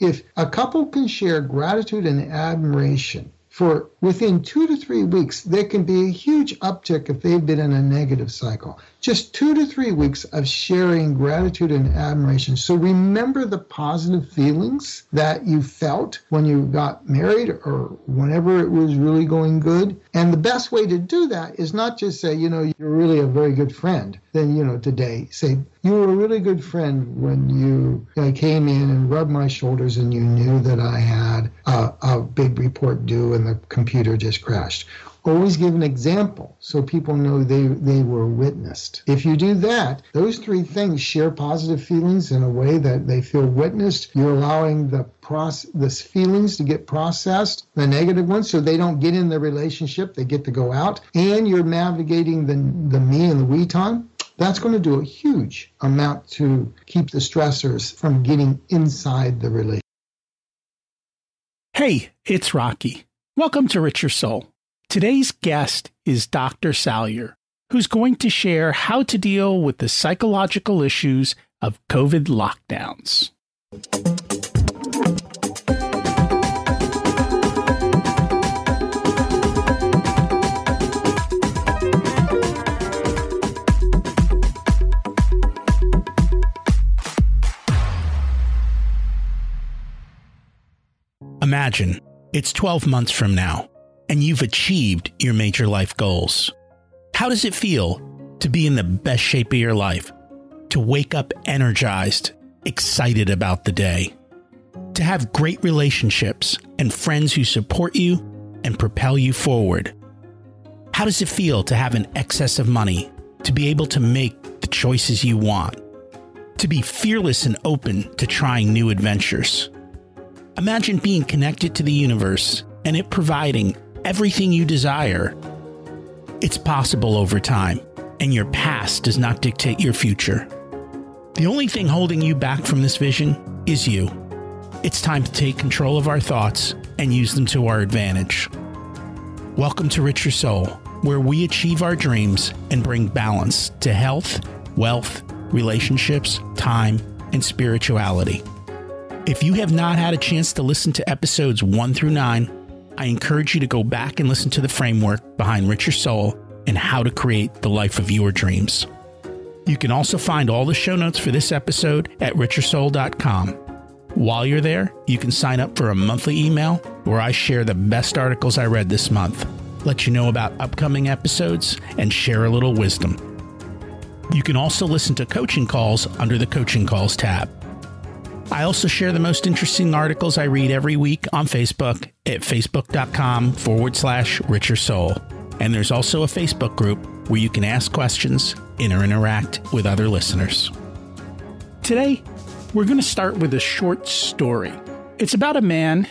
If a couple can share gratitude and admiration for within 2 to 3 weeks, there can be a huge uptick if they've been in a negative cycle. Just 2 to 3 weeks of sharing gratitude and admiration. So remember the positive feelings that you felt when you got married or whenever it was really going good. And the best way to do that is not just say, you're really a very good friend. Then, today, say, you were a really good friend when you came in and rubbed my shoulders and you knew that I had a big report due and the computer just crashed. Always give an example so people know they were witnessed. If you do that, those 3 things, share positive feelings in a way that they feel witnessed. You're allowing the feelings to get processed, the negative ones, so they don't get in the relationship. They get to go out. And you're navigating the me and the we time. That's going to do a huge amount to keep the stressors from getting inside the relationship. Hey, it's Rocky. Welcome to Rich Your Soul. Today's guest is Dr. Salyer, who's going to share how to deal with the psychological issues of COVID lockdowns. Imagine it's 12 months from now, and you've achieved your major life goals. How does it feel to be in the best shape of your life? To wake up energized, excited about the day? To have great relationships and friends who support you and propel you forward? How does it feel to have an excess of money, to be able to make the choices you want? To be fearless and open to trying new adventures? Imagine being connected to the universe and it providing everything you desire. It's possible over time, and your past does not dictate your future. The only thing holding you back from this vision is you. It's time to take control of our thoughts and use them to our advantage. Welcome to Rich Your Soul, where we achieve our dreams and bring balance to health, wealth, relationships, time, and spirituality. If you have not had a chance to listen to episodes 1 through 9, I encourage you to go back and listen to the framework behind Rich Your Soul and how to create the life of your dreams. You can also find all the show notes for this episode at richyoursoul.com. While you're there, you can sign up for a monthly email where I share the best articles I read this month, let you know about upcoming episodes, and share a little wisdom. You can also listen to coaching calls under the Coaching Calls tab. I also share the most interesting articles I read every week on Facebook at facebook.com/Rich Your Soul. And there's also a Facebook group where you can ask questions and interact with other listeners. Today, we're going to start with a short story. It's about a man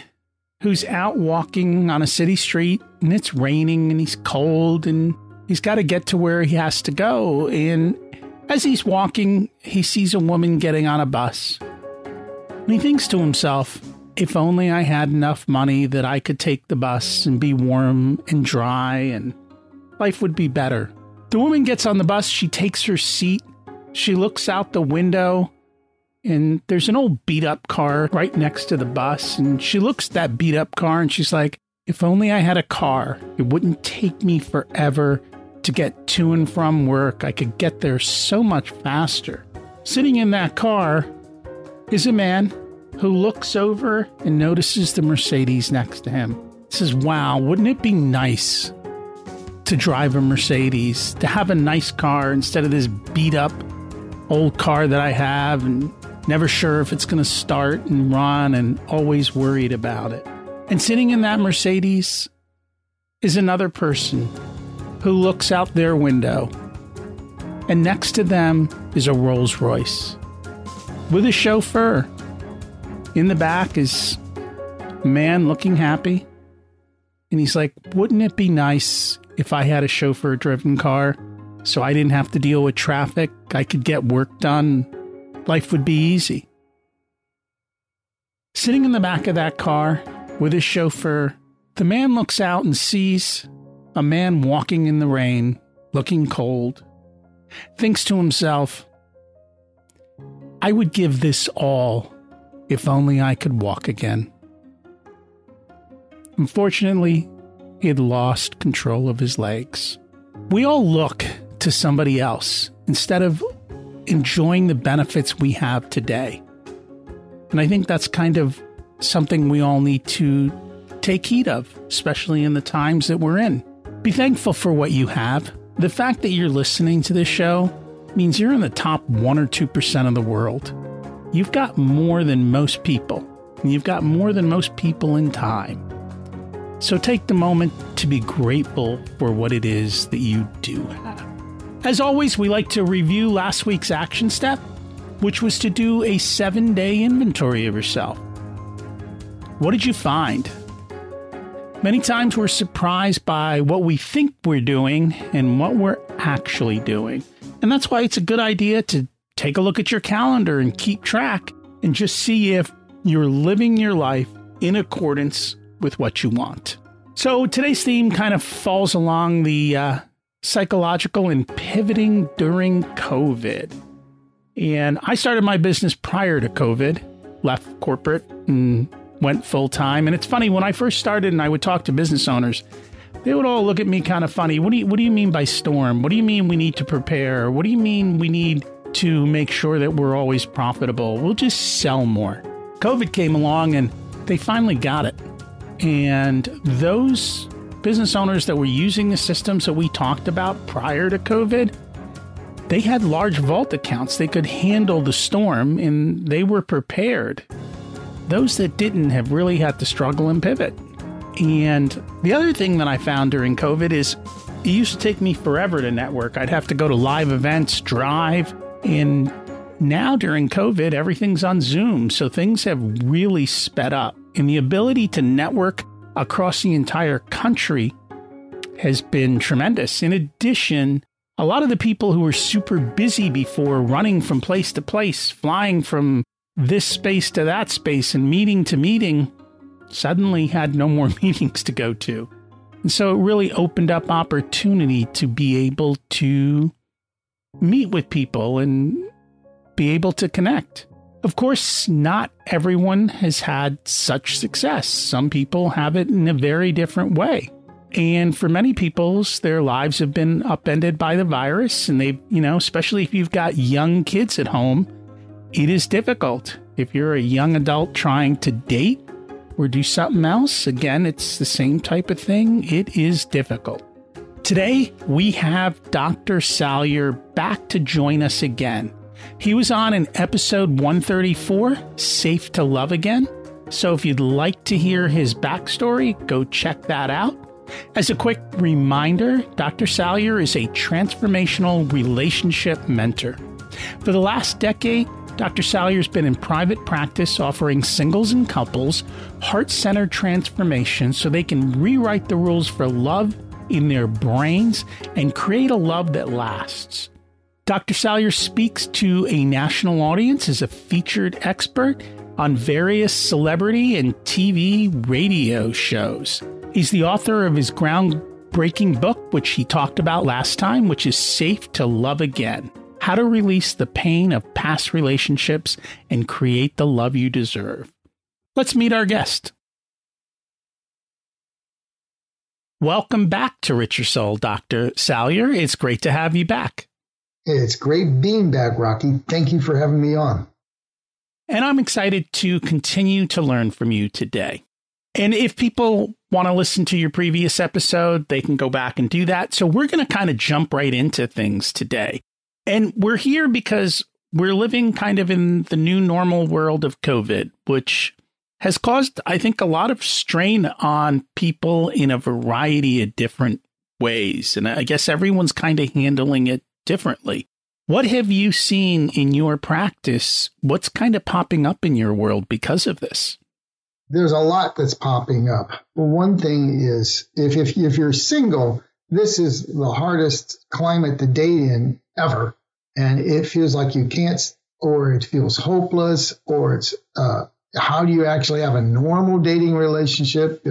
who's out walking on a city street and it's raining and he's cold and he's got to get to where he has to go. And as he's walking, he sees a woman getting on a bus. And he thinks to himself, if only I had enough money that I could take the bus and be warm and dry and life would be better. The woman gets on the bus. She takes her seat. She looks out the window and there's an old beat up car right next to the bus. And she looks at that beat up car and she's like, if only I had a car, it wouldn't take me forever to get to and from work. I could get there so much faster. Sitting in that car is a man who looks over and notices the Mercedes next to him. He says, wow, wouldn't it be nice to drive a Mercedes, to have a nice car instead of this beat up old car that I have and never sure if it's going to start and run and always worried about it. And sitting in that Mercedes is another person who looks out their window. And next to them is a Rolls Royce with a chauffeur. In the back is a man looking happy. And he's like, wouldn't it be nice if I had a chauffeur-driven car so I didn't have to deal with traffic? I could get work done. Life would be easy. Sitting in the back of that car with his chauffeur, the man looks out and sees a man walking in the rain, looking cold, thinks to himself, I would give this all if only I could walk again. Unfortunately, he had lost control of his legs. We all look to somebody else instead of enjoying the benefits we have today. And I think that's kind of something we all need to take heed of, especially in the times that we're in. Be thankful for what you have. The fact that you're listening to this show means you're in the top 1 or 2% of the world. You've got more than most people, and you've got more than most people in time. So take the moment to be grateful for what it is that you do have. As always, we like to review last week's action step, which was to do a 7-day inventory of yourself. What did you find? Many times we're surprised by what we think we're doing and what we're actually doing. And that's why it's a good idea to take a look at your calendar and keep track and just see if you're living your life in accordance with what you want. So today's theme kind of falls along the psychological and pivoting during COVID. And I started my business prior to COVID, left corporate and went full time. And it's funny, when I first started and I would talk to business owners, they would all look at me kind of funny. What do you mean by storm? What do you mean we need to prepare? What do you mean we need to make sure that we're always profitable? We'll just sell more. COVID came along and they finally got it. And those business owners that were using the systems that we talked about prior to COVID, they had large vault accounts. They could handle the storm and they were prepared. Those that didn't have really had to struggle and pivot. And the other thing that I found during COVID is it used to take me forever to network. I'd have to go to live events, drive, and now during COVID, everything's on Zoom. So things have really sped up. And the ability to network across the entire country has been tremendous. In addition, a lot of the people who were super busy before, running from place to place, flying from this space to that space and meeting to meeting, suddenly had no more meetings to go to. And so it really opened up opportunity to be able to meet with people and be able to connect. Of course, not everyone has had such success. Some people have it in a very different way. And for many people, their lives have been upended by the virus. And they've, especially if you've got young kids at home, it is difficult. If you're a young adult trying to date or do something else, again, it's the same type of thing. It is difficult. Today, we have Dr. Salyer back to join us again. He was on in episode 134, Safe to Love Again. So if you'd like to hear his backstory, go check that out. As a quick reminder, Dr. Salyer is a transformational relationship mentor. For the last decade, Dr. Salyer's been in private practice offering singles and couples heart-centered transformation so they can rewrite the rules for love in their brains and create a love that lasts. Dr. Salyer speaks to a national audience as a featured expert on various celebrity and TV radio shows. He's the author of his groundbreaking book, which he talked about last time, which is Safe to Love Again: How to Release the Pain of Past Relationships and Create the Love You Deserve. Let's meet our guest. Welcome back to Rich Your Soul, Dr. Salyer. It's great to have you back. It's great being back, Rocky. Thank you for having me on. And I'm excited to continue to learn from you today. And if people want to listen to your previous episode, they can go back and do that. So we're going to kind of jump right into things today. And we're here because we're living kind of in the new normal world of COVID, which has caused, I think, a lot of strain on people in a variety of different ways. And I guess everyone's kind of handling it differently. What have you seen in your practice? What's kind of popping up in your world because of this? There's a lot that's popping up. Well, one thing is, if you're single, this is the hardest climate to date in ever. And it feels like you can't, or it feels hopeless, or it's, how do you actually have a normal dating relationship?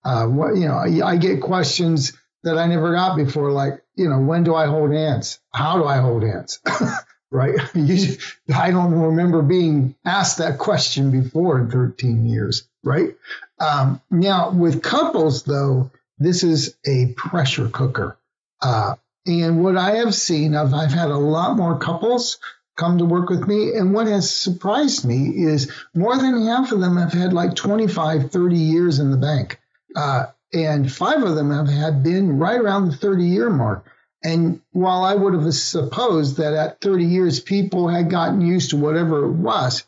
I get questions that I never got before, like, when do I hold hands? How do I hold hands? right? I don't remember being asked that question before in 13 years, right? Now, with couples, though, this is a pressure cooker. And what I have seen, I've had a lot more couples come to work with me. And what has surprised me is more than half of them have had like 25, 30 years in the bank. And 5 of them have been right around the 30-year mark. And while I would have supposed that at 30 years, people had gotten used to whatever it was,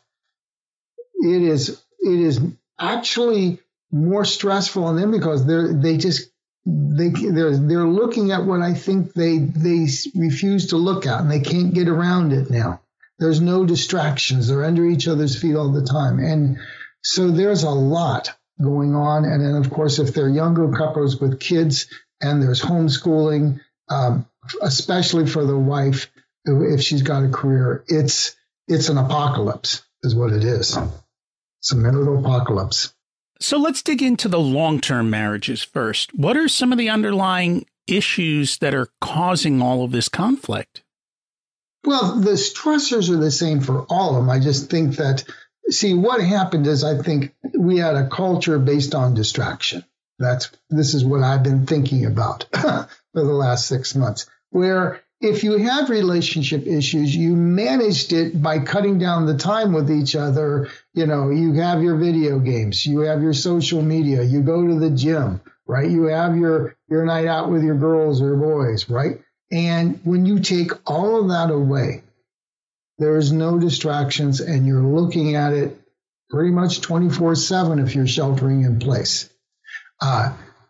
it is actually more stressful on them because they're looking at what I think they refuse to look at, and they can't get around it now. There's no distractions. They're under each other's feet all the time. And so there's a lot going on. And then, of course, if they're younger couples with kids and there's homeschooling, especially for the wife, if she's got a career, it's an apocalypse is what it is. It's a marital apocalypse. So let's dig into the long-term marriages first. What are some of the underlying issues that are causing all of this conflict? Well, the stressors are the same for all of them. I just think that, see, what happened is I think we had a culture based on distraction. This is what I've been thinking about for the last 6 months, where if you have relationship issues, you managed it by cutting down the time with each other. You know, you have your video games, you have your social media, you go to the gym, right? You have your night out with your girls or boys, right? And when you take all of that away, there is no distractions and you're looking at it pretty much 24/7 if you're sheltering in place.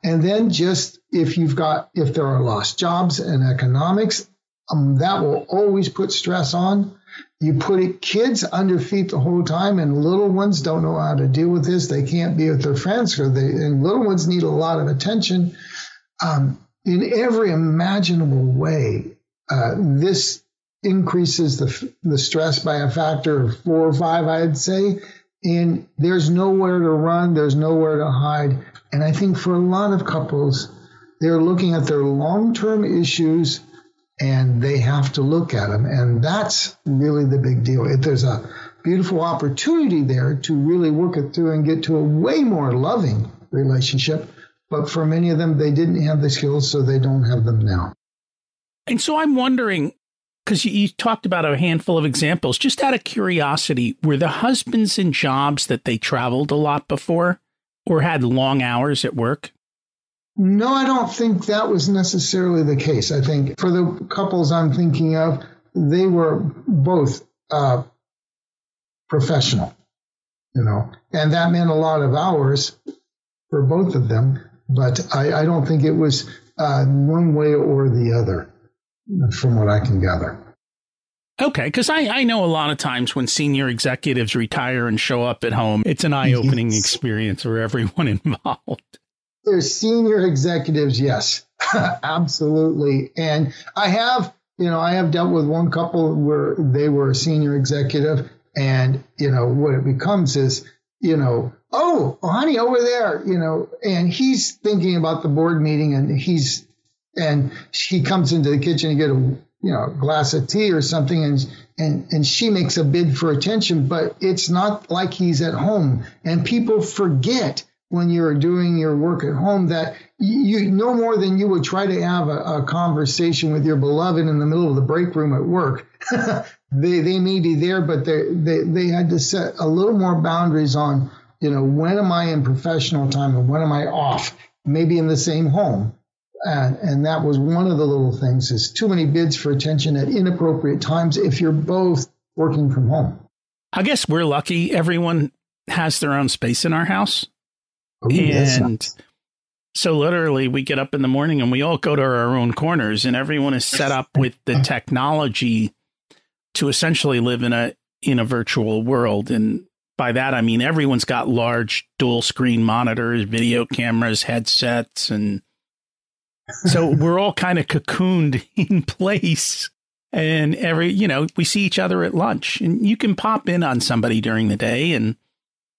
And then just if there are lost jobs and economics, that will always put stress on. You put kids under feet the whole time, and little ones don't know how to deal with this. They can't be with their friends, and little ones need a lot of attention. In every imaginable way, this increases the stress by a factor of 4 or 5, I'd say. And there's nowhere to run, there's nowhere to hide. And I think for a lot of couples, they're looking at their long-term issues and they have to look at them. And that's really the big deal. If there's a beautiful opportunity there to really work it through and get to a way more loving relationship. But for many of them, they didn't have the skills, so they don't have them now. And so I'm wondering, because you talked about a handful of examples, just out of curiosity, were the husbands in jobs that they traveled a lot before or had long hours at work? No, I don't think that was necessarily the case. I think for the couples I'm thinking of, they were both professional, and that meant a lot of hours for both of them. But I don't think it was one way or the other, from what I can gather. Okay, because I know a lot of times when senior executives retire and show up at home, it's an eye-opening experience for everyone involved. There's senior executives, yes, absolutely. And I have dealt with one couple where they were a senior executive, and, what it becomes is, oh, honey, over there, and he's thinking about the board meeting, and she comes into the kitchen to get a glass of tea or something, and she makes a bid for attention, but it's not like he's at home. And people forget when you're doing your work at home that you no more than you would try to have a conversation with your beloved in the middle of the break room at work. They may be there, but they had to set a little more boundaries on, when am I in professional time and when am I off, maybe in the same home. And that was one of the little things, is too many bids for attention at inappropriate times if you're both working from home. I guess we're lucky. Everyone has their own space in our house. Oh, and so literally we get up in the morning and we all go to our own corners, and everyone is set up with the technology to essentially live in a virtual world. And by that, I mean, everyone's got large dual screen monitors, video cameras, headsets, and so we're all kind of cocooned in place, and we see each other at lunch, and you can pop in on somebody during the day. And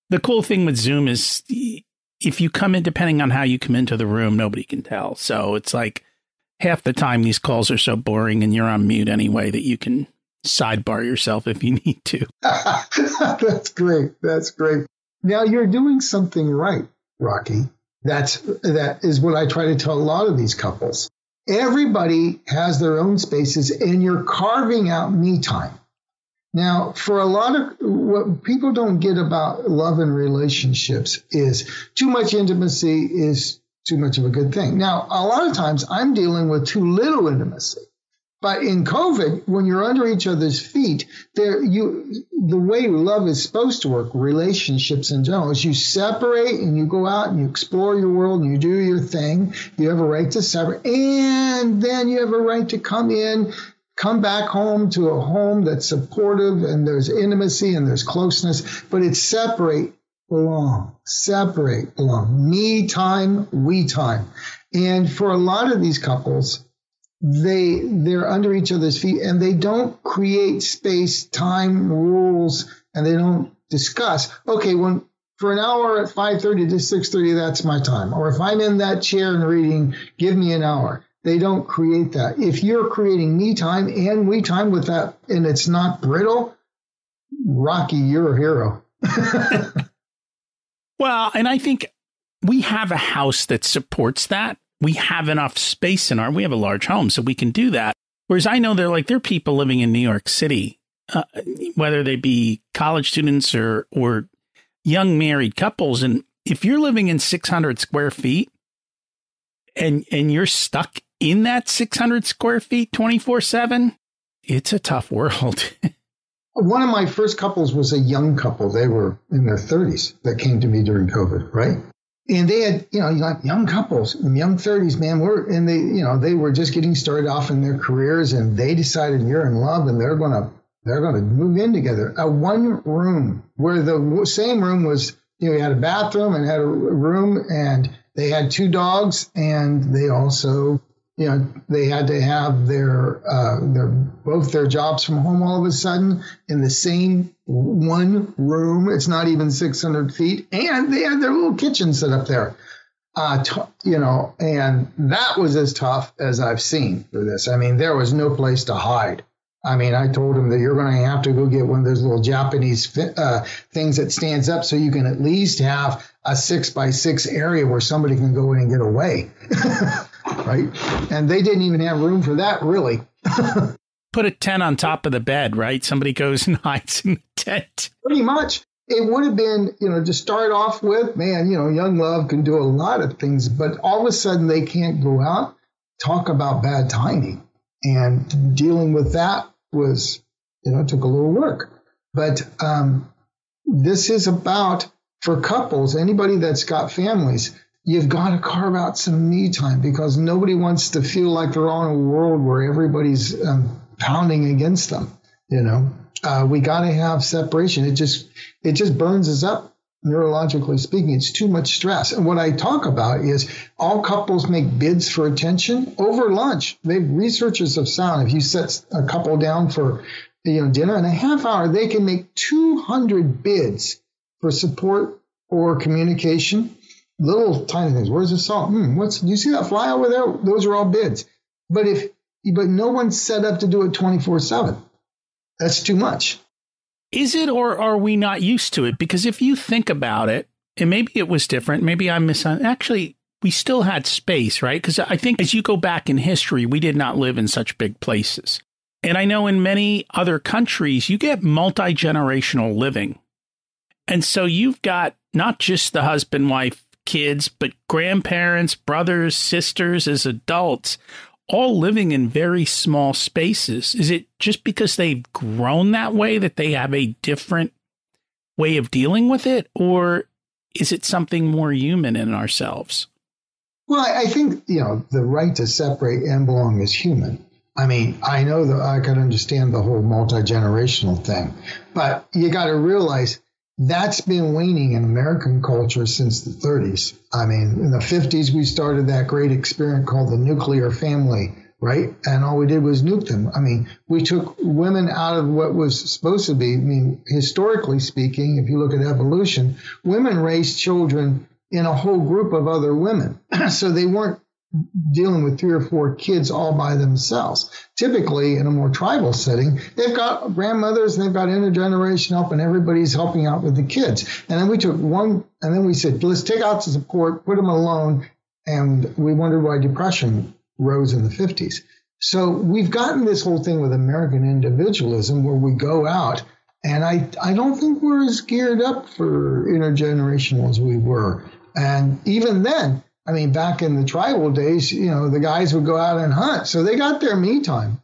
the cool thing with Zoom is if you come in, depending on how you come into the room, nobody can tell. So it's like half the time these calls are so boring and you're on mute anyway that you can sidebar yourself if you need to. That's great. That's great. Now you're doing something right, Rocky. That is what I try to tell a lot of these couples. Everybody has their own spaces, and you're carving out me time. Now, for a lot of what people don't get about love and relationships is too much intimacy is too much of a good thing. Now, a lot of times I'm dealing with too little intimacy. But in COVID, when you're under each other's feet, the way love is supposed to work, relationships in general, is you separate and you go out and you explore your world and you do your thing. You have a right to separate, and then you have a right to come back home to a home that's supportive and there's intimacy and there's closeness. But it's separate, belong, me time, we time. And for a lot of these couples, they're under each other's feet and they don't create space, time, rules, and they don't discuss, okay, for an hour at 5:30 to 6:30, that's my time. Or if I'm in that chair and reading, give me an hour. They don't create that. If you're creating me time and we time with that, and it's not brittle, Rocky, you're a hero. Well, and I think we have a house that supports that. We have enough space we have a large home, so we can do that. Whereas I know there are people living in New York City, whether they be college students or young married couples. And if you're living in 600 square feet and you're stuck in that 600 square feet 24/7, it's a tough world. One of my first couples was a young couple. They were in their 30s that came to me during COVID, right? And they had, young couples, young 30s, man, they were just getting started off in their careers, and they decided you're in love and they're going to move in together. A one room where the same room was, you had a bathroom and had a room, and they had two dogs, and they also, they had to have both their jobs from home all of a sudden in the same one room. It's not even 600 feet. And they had their little kitchen set up there, and that was as tough as I've seen for this. I mean, there was no place to hide. I mean, I told him that you're going to have to go get one of those little Japanese things that stands up so you can at least have a 6x6 area where somebody can go in and get away. Right. And they didn't even have room for that, really. Put a tent on top of the bed, right? Somebody goes and hides in the tent. Pretty much. It would have been, to start off with, man, young love can do a lot of things, but all of a sudden they can't go out, talk about bad timing. And dealing with that was, took a little work. But this is about, for couples, anybody that's got families, you've got to carve out some me time, because nobody wants to feel like they're on a world where everybody's pounding against them. We got to have separation. It just burns us up, neurologically speaking. It's too much stress. And what I talk about is all couples make bids for attention over lunch. Researchers have found if you set a couple down for dinner in a half hour, they can make 200 bids for support or communication. Little tiny things. Where's the salt? Do you see that fly over there? Those are all bids. But no one's set up to do it 24/7. That's too much. Is it, or are we not used to it? Because if you think about it, and maybe it was different, maybe I'm actually, we still had space, right? Because I think as you go back in history, we did not live in such big places. And I know in many other countries, you get multi-generational living. And so you've got not just the husband, wife, kids, but grandparents, brothers, sisters as adults, all living in very small spaces. Is it just because they've grown that way that they have a different way of dealing with it? Or is it something more human in ourselves? Well, I think, the right to separate and belong is human. I mean, I know that I can understand the whole multi-generational thing, but you got to realize that's been waning in American culture since the 30s. I mean, in the 50s, we started that great experiment called the nuclear family, right? And all we did was nuke them. I mean, we took women out of what was supposed to be, historically speaking, if you look at evolution, women raised children in a whole group of other women. So they weren't dealing with 3 or 4 kids all by themselves. Typically, in a more tribal setting, they've got grandmothers and they've got intergenerational help, and everybody's helping out with the kids. And then we took one, and then we said, let's take out the support, put them alone, and we wondered why depression rose in the 50s. So we've gotten this whole thing with American individualism where we go out, and I don't think we're as geared up for intergenerational as we were. And even then, I mean, back in the tribal days, the guys would go out and hunt. So they got their me time.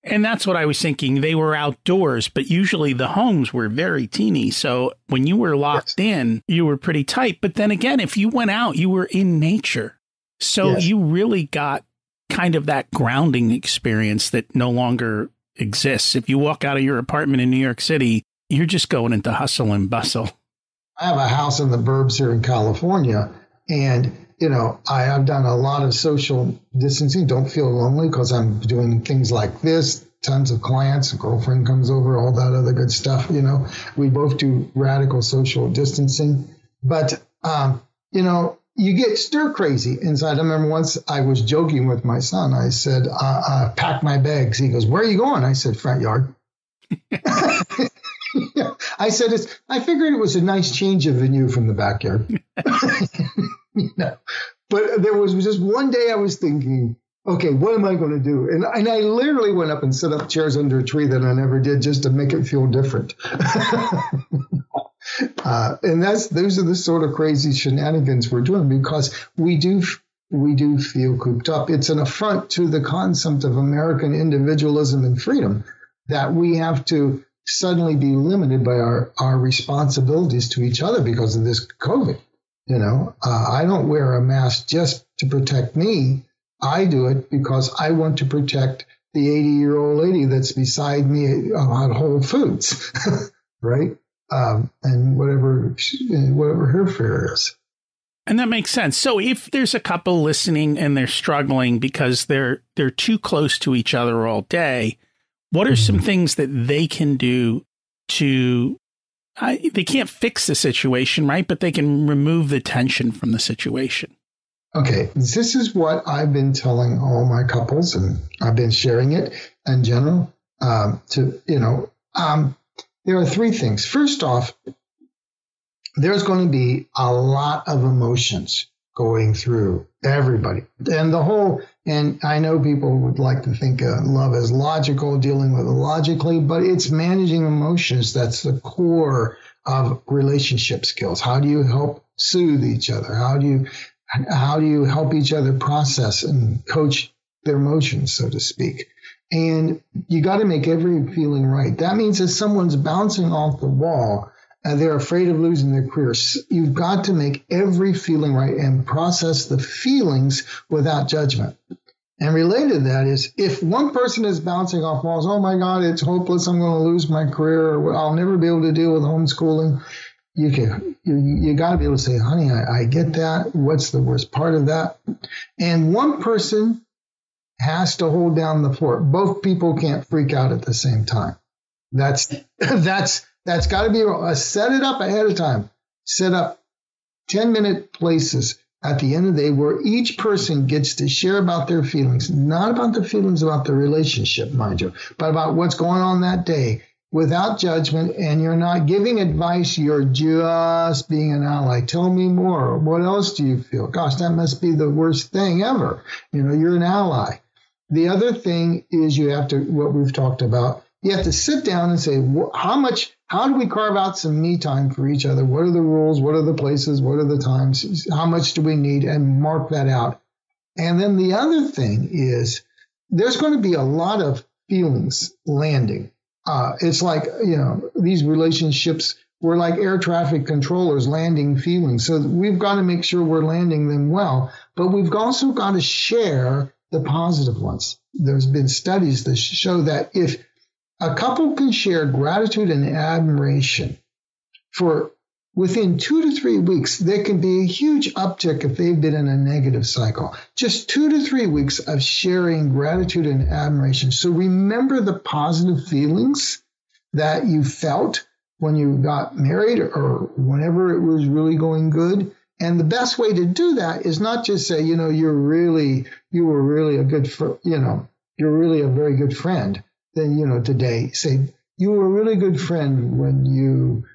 And that's what I was thinking. They were outdoors, but usually the homes were very teeny. So when you were locked in, you were pretty tight. But then again, if you went out, you were in nature. So you really got kind of that grounding experience that no longer exists. If you walk out of your apartment in New York City, you're just going into hustle and bustle. I have a house in the burbs here in California. And, I've done a lot of social distancing. Don't feel lonely because I'm doing things like this. Tons of clients, a girlfriend comes over, all that other good stuff. We both do radical social distancing. But, you get stir crazy inside. I remember once I was joking with my son. I said, pack my bags. He goes, where are you going? I said, front yard. I said, I figured it was a nice change of venue from the backyard. But there was just one day I was thinking, okay, what am I going to do? And I literally went up and set up chairs under a tree that I never did just to make it feel different. And those are the sort of crazy shenanigans we're doing because we do feel cooped up. It's an affront to the concept of American individualism and freedom that we have to suddenly be limited by our responsibilities to each other because of this COVID. I don't wear a mask just to protect me. I do it because I want to protect the 80-year-old lady that's beside me at Whole Foods, right? And whatever her fare is. And that makes sense. So if there's a couple listening and they're struggling because they're too close to each other all day, what are some things that they can do to they can't fix the situation, right? But they can remove the tension from the situation. Okay, this is what I've been telling all my couples, and I've been sharing it in general. There are 3 things. First off, there's going to be a lot of emotions going through everybody. And I know people would like to think love is logical, dealing with it logically, but it's managing emotions. That's the core of relationship skills. How do you help soothe each other? How do you help each other process and coach their emotions, so to speak? And you got to make every feeling right. That means if someone's bouncing off the wall, they're afraid of losing their career. You've got to make every feeling right and process the feelings without judgment. And related to that is if one person is bouncing off walls, oh my God, it's hopeless, I'm going to lose my career, or I'll never be able to deal with homeschooling. You got to be able to say, honey, I get that. What's the worst part of that? And one person has to hold down the fort. Both people can't freak out at the same time. That's got to be set it up ahead of time. Set up 10-minute places at the end of the day where each person gets to share about their feelings, not about the feelings about the relationship, mind you, but about what's going on that day without judgment. And you're not giving advice. You're just being an ally. Tell me more. What else do you feel? Gosh, that must be the worst thing ever. You're an ally. The other thing is you have to, what we've talked about, you have to sit down and say, how do we carve out some me time for each other? What are the rules? What are the places? What are the times? How much do we need? And mark that out. And then the other thing is there's going to be a lot of feelings landing. It's like, these relationships, we're like air traffic controllers landing feelings. So we've got to make sure we're landing them well, but we've also got to share the positive ones. There's been studies that show that if a couple can share gratitude and admiration for within 2 to 3 weeks, there can be a huge uptick if they've been in a negative cycle. Just 2 to 3 weeks of sharing gratitude and admiration. So remember the positive feelings that you felt when you got married or whenever it was really going good. And the best way to do that is not just say, you were really a good, you're really a very good friend. Then, today, say, you were a really good friend when you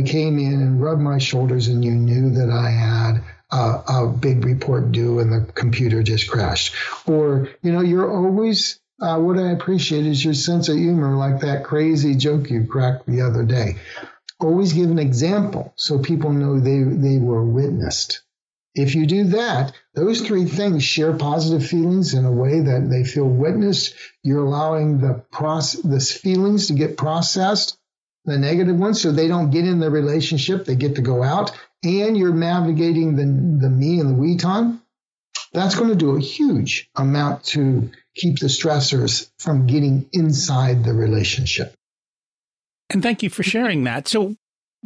came in and rubbed my shoulders and you knew that I had a big report due and the computer just crashed. Or, you're always, what I appreciate is your sense of humor, like that crazy joke you cracked the other day. Always give an example so people know they were witnessed. If you do that, those three things share positive feelings in a way that they feel witnessed. You're allowing the feelings to get processed, the negative ones, so they don't get in the relationship. They get to go out, and you're navigating the me and the we time. That's going to do a huge amount to keep the stressors from getting inside the relationship. And thank you for sharing that. So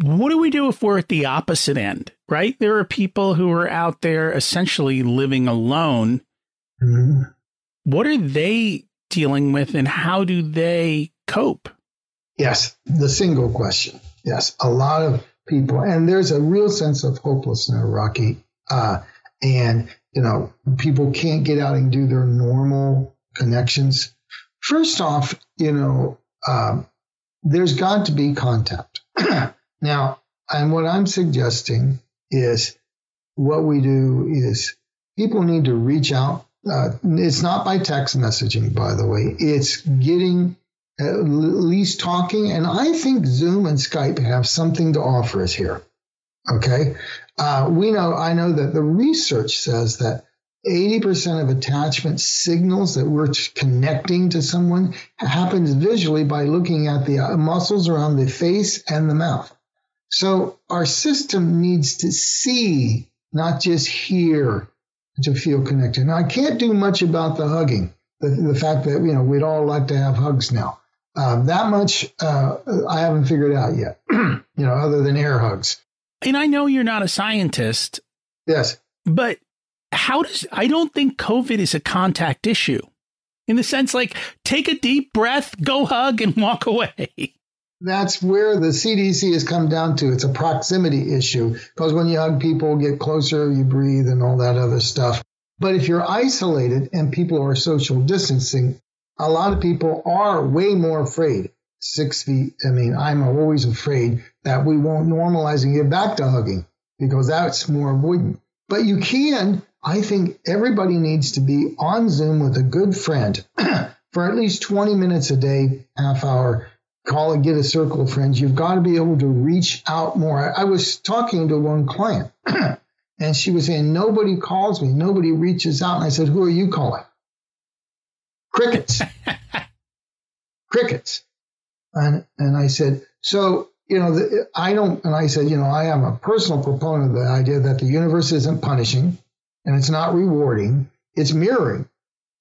what do we do if we're at the opposite end, right? There are people who are out there essentially living alone. Mm-hmm. What are they dealing with and how do they cope? Yes, the single question. Yes, a lot of people, and there's a real sense of hopelessness, Rocky. And, people can't get out and do their normal connections. First off, there's got to be contact. Now, and what I'm suggesting is what we do is people need to reach out. It's not by text messaging, by the way. It's getting at least talking. And I think Zoom and Skype have something to offer us here. Okay. I know that the research says that 80% of attachment signals that we're connecting to someone happens visually by looking at the muscles around the face and the mouth. So our system needs to see, not just hear, to feel connected. Now, I can't do much about the hugging, the fact that, we'd all like to have hugs now. That much I haven't figured out yet, other than air hugs. And I know you're not a scientist. Yes. But I don't think COVID is a contact issue in the sense like take a deep breath, go hug and walk away. That's where the CDC has come down to. It's a proximity issue because when you hug people, get closer, you breathe and all that other stuff. But if you're isolated and people are social distancing, a lot of people are way more afraid. 6 feet. I'm always afraid that we won't normalize and get back to hugging because that's more avoidant. But you can. I think everybody needs to be on Zoom with a good friend for at least 20 minutes a day, half hour. Call and get a circle of friends. You've got to be able to reach out more. I was talking to one client and she was saying, nobody calls me. Nobody reaches out. And I said, who are you calling? Crickets. Crickets. And I said, so, I don't, and I said, I am a personal proponent of the idea that the universe isn't punishing and it's not rewarding, it's mirroring.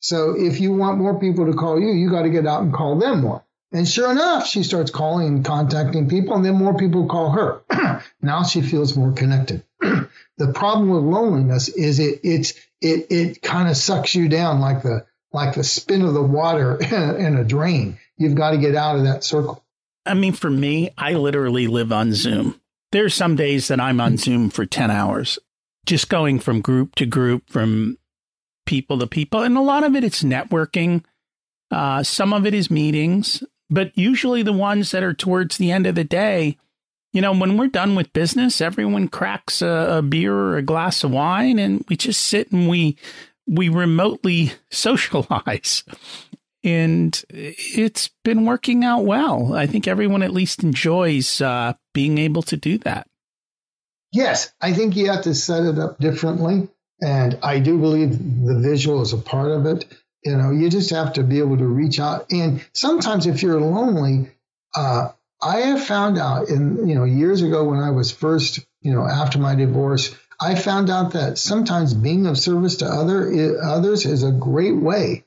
So if you want more people to call you, you got to get out and call them more. And sure enough, she starts calling and contacting people, and then more people call her. Now she feels more connected. The problem with loneliness is it kind of sucks you down like the spin of the water in a drain. You've got to get out of that circle. For me, I literally live on Zoom. There's some days that I'm on Zoom for 10 hours, just going from group to group, from people to people. And a lot of it, it's networking. Some of it is meetings, but usually the ones that are towards the end of the day, when we're done with business, everyone cracks a beer or a glass of wine and we just sit and we remotely socialize. And it's been working out well. I think everyone at least enjoys being able to do that. Yes, I think you have to set it up differently. And I do believe the visual is a part of it. You just have to be able to reach out. And sometimes if you're lonely, I have found out years ago when I was first, after my divorce, I found out that sometimes being of service to others is a great way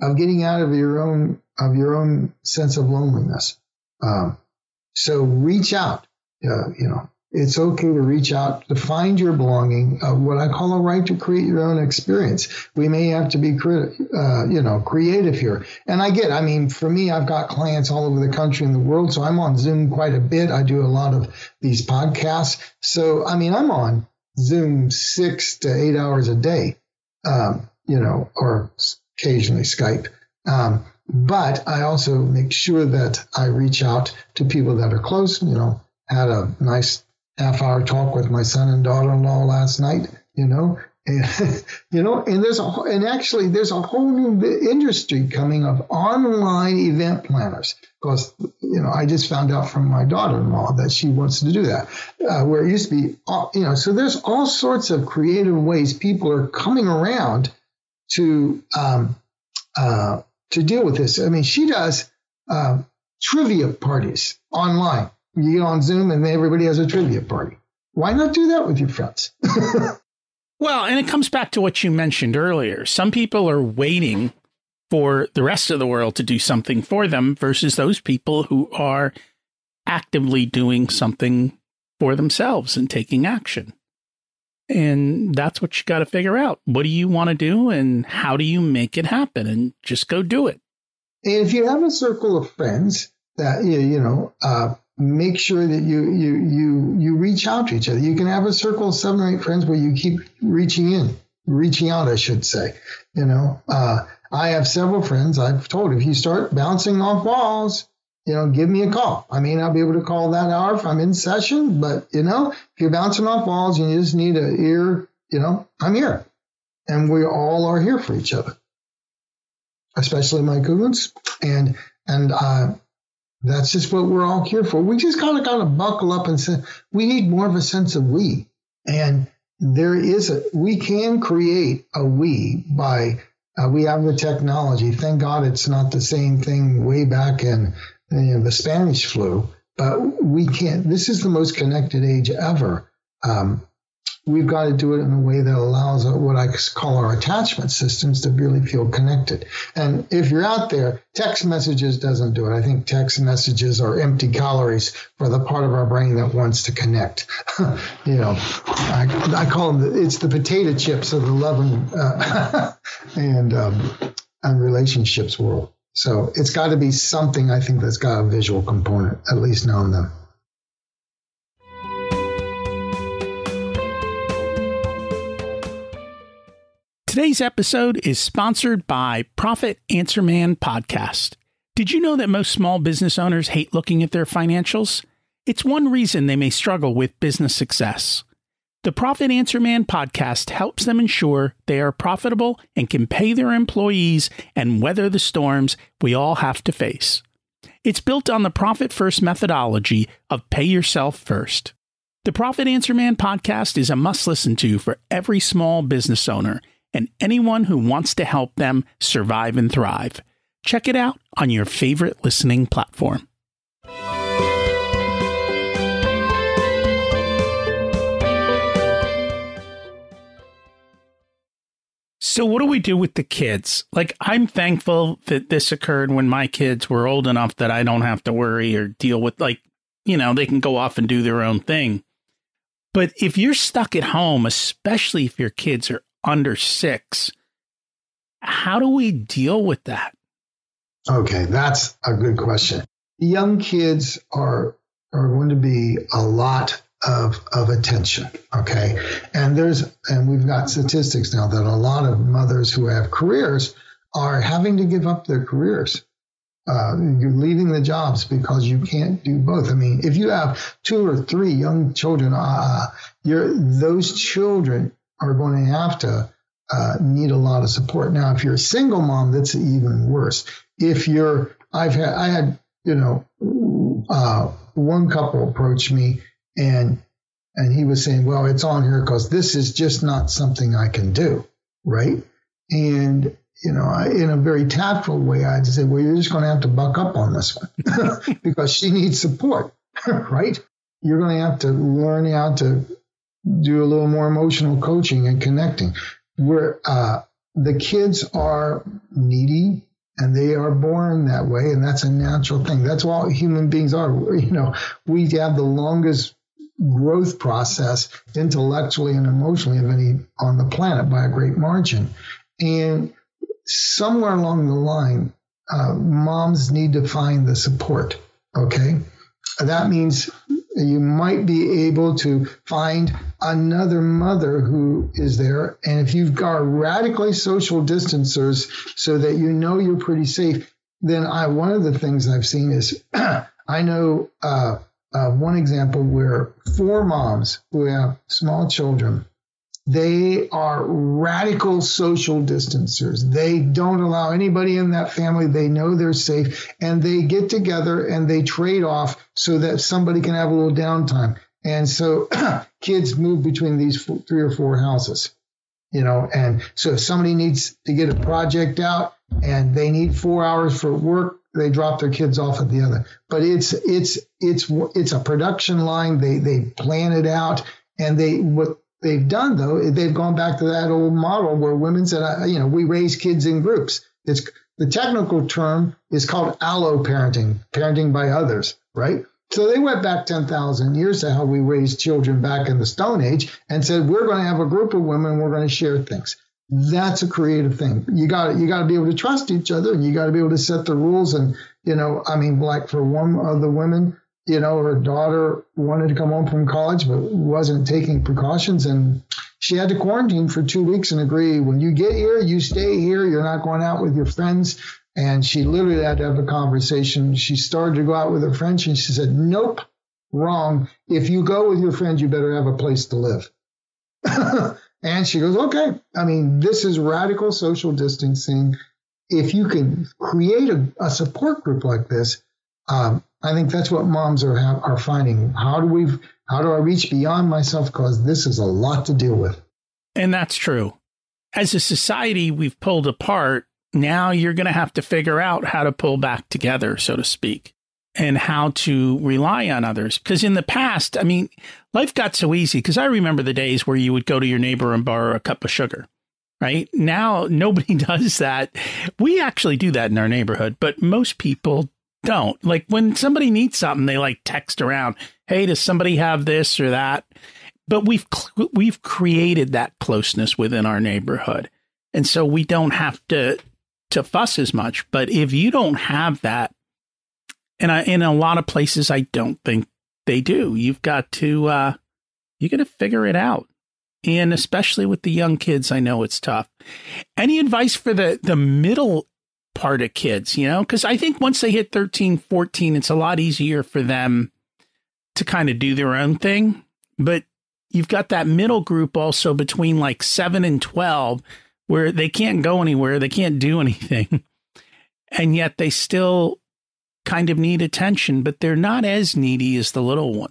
of getting out of your own sense of loneliness. So reach out, It's okay to reach out to find your belonging, what I call a right to create your own experience. We may have to be, creative here. And for me, I've got clients all over the country and the world, so I'm on Zoom quite a bit. I do a lot of these podcasts. So, I'm on Zoom 6 to 8 hours a day, or occasionally Skype. But I also make sure that I reach out to people that are close. Had a nice half-hour talk with my son and daughter-in-law last night. And there's a whole new industry coming of online event planners. Because I just found out from my daughter-in-law that she wants to do that. Where it used to be, so there's all sorts of creative ways people are coming around to deal with this. I mean, she does trivia parties online. You get on Zoom and everybody has a trivia party. Why not do that with your friends? Well, and it comes back to what you mentioned earlier. Some people are waiting for the rest of the world to do something for them versus those people who are actively doing something for themselves and taking action. And that's what you got to figure out. What do you want to do and how do you make it happen? And just go do it. And if you have a circle of friends that, make sure that you reach out to each other. You can have a circle of 7 or 8 friends where you keep reaching out, I should say. I have several friends I've told, if you start bouncing off walls, give me a call. I may not be able to call that hour if I'm in session, but, if you're bouncing off walls and you just need an ear, I'm here. And we all are here for each other, especially my goons. And that's just what we're all here for. We just kind of buckle up and say, we need more of a sense of we. And we can create a we by, we have the technology. Thank God it's not the same thing way back in the Spanish flu, but we can't. This is the most connected age ever. We've got to do it in a way that allows what I call our attachment systems to really feel connected. And if you're out there, text messages doesn't do it. I think text messages are empty calories for the part of our brain that wants to connect. I call them, it's the potato chips of the love and relationships world. So it's got to be something, I think, that's got a visual component, at least now and then. Today's episode is sponsored by Profit Answer Man Podcast. Did you know that most small business owners hate looking at their financials? It's one reason they may struggle with business success. The Profit Answer Man Podcast helps them ensure they are profitable and can pay their employees and weather the storms we all have to face. It's built on the Profit First methodology of pay yourself first. The Profit Answer Man Podcast is a must listen to for every small business owner and anyone who wants to help them survive and thrive. Check it out on your favorite listening platform. So what do we do with the kids? Like, I'm thankful that this occurred when my kids were old enough that I don't have to worry or deal with, they can go off and do their own thing. But if you're stuck at home, especially if your kids are under 6, how do we deal with that? Okay, that's a good question. Young kids are going to be a lot of attention. Okay. And we've got statistics now that a lot of mothers who have careers are having to give up their careers. You're leaving the jobs because you can't do both. I mean, if you have 2 or 3 young children, those children are going to have to need a lot of support. Now, if you're a single mom, that's even worse. I had one couple approach me and he was saying, well, it's on here because this is just not something I can do. Right. And, in a very tactful way, I'd say, well, you're just going to have to buck up on this one because she needs support. Right. You're going to have to learn how to do a little more emotional coaching and connecting, where the kids are needy and they are born that way. And that's a natural thing. That's all human beings are. We have the longest growth process intellectually and emotionally of any on the planet by a great margin. And somewhere along the line, moms need to find the support. Okay. That means You might be able to find another mother who is there. And if you've got radically social distancers so that you know you're pretty safe, then one of the things I've seen is I know one example where 4 moms who have small children, they are radical social distancers. They don't allow anybody in that family. They know they're safe, and they get together and they trade off so that somebody can have a little downtime. And so kids move between these 3 or 4 houses, and so if somebody needs to get a project out and they need 4 hours for work, they drop their kids off at the other. But it's a production line. They plan it out, and what they've done, though, they've gone back to that old model where women said, we raise kids in groups. The technical term is called allo parenting, parenting by others, right? So they went back 10,000 years to how we raised children back in the Stone Age and said, we're going to have a group of women and we're going to share things. That's a creative thing. You got to be able to trust each other, and you got to be able to set the rules. And, like for one of the women, her daughter wanted to come home from college, but wasn't taking precautions. And she had to quarantine for 2 weeks and agree, when you get here, you stay here. You're not going out with your friends. And she literally had to have a conversation. She started to go out with her friends, and she said, nope, wrong. If you go with your friends, you better have a place to live. And she goes, okay. This is radical social distancing. If you can create a support group like this, I think that's what moms are finding. How do I reach beyond myself? Because this is a lot to deal with. And that's true. As a society, we've pulled apart. Now you're going to have to figure out how to pull back together, so to speak, and how to rely on others. Because in the past, life got so easy, because I remember the days where you would go to your neighbor and borrow a cup of sugar. Right now, nobody does that. We actually do that in our neighborhood, but most people don't. Like when somebody needs something, they text around, hey, does somebody have this or that? But we've created that closeness within our neighborhood. And so we don't have to fuss as much. But if you don't have that, and in a lot of places, I don't think they do. You've got to figure it out. And especially with the young kids, I know it's tough. Any advice for the middle part of kids, because I think once they hit 13, 14, it's a lot easier for them to kind of do their own thing. But you've got that middle group also between 7 and 12 where they can't go anywhere. They can't do anything. And yet they still kind of need attention, but they're not as needy as the little one.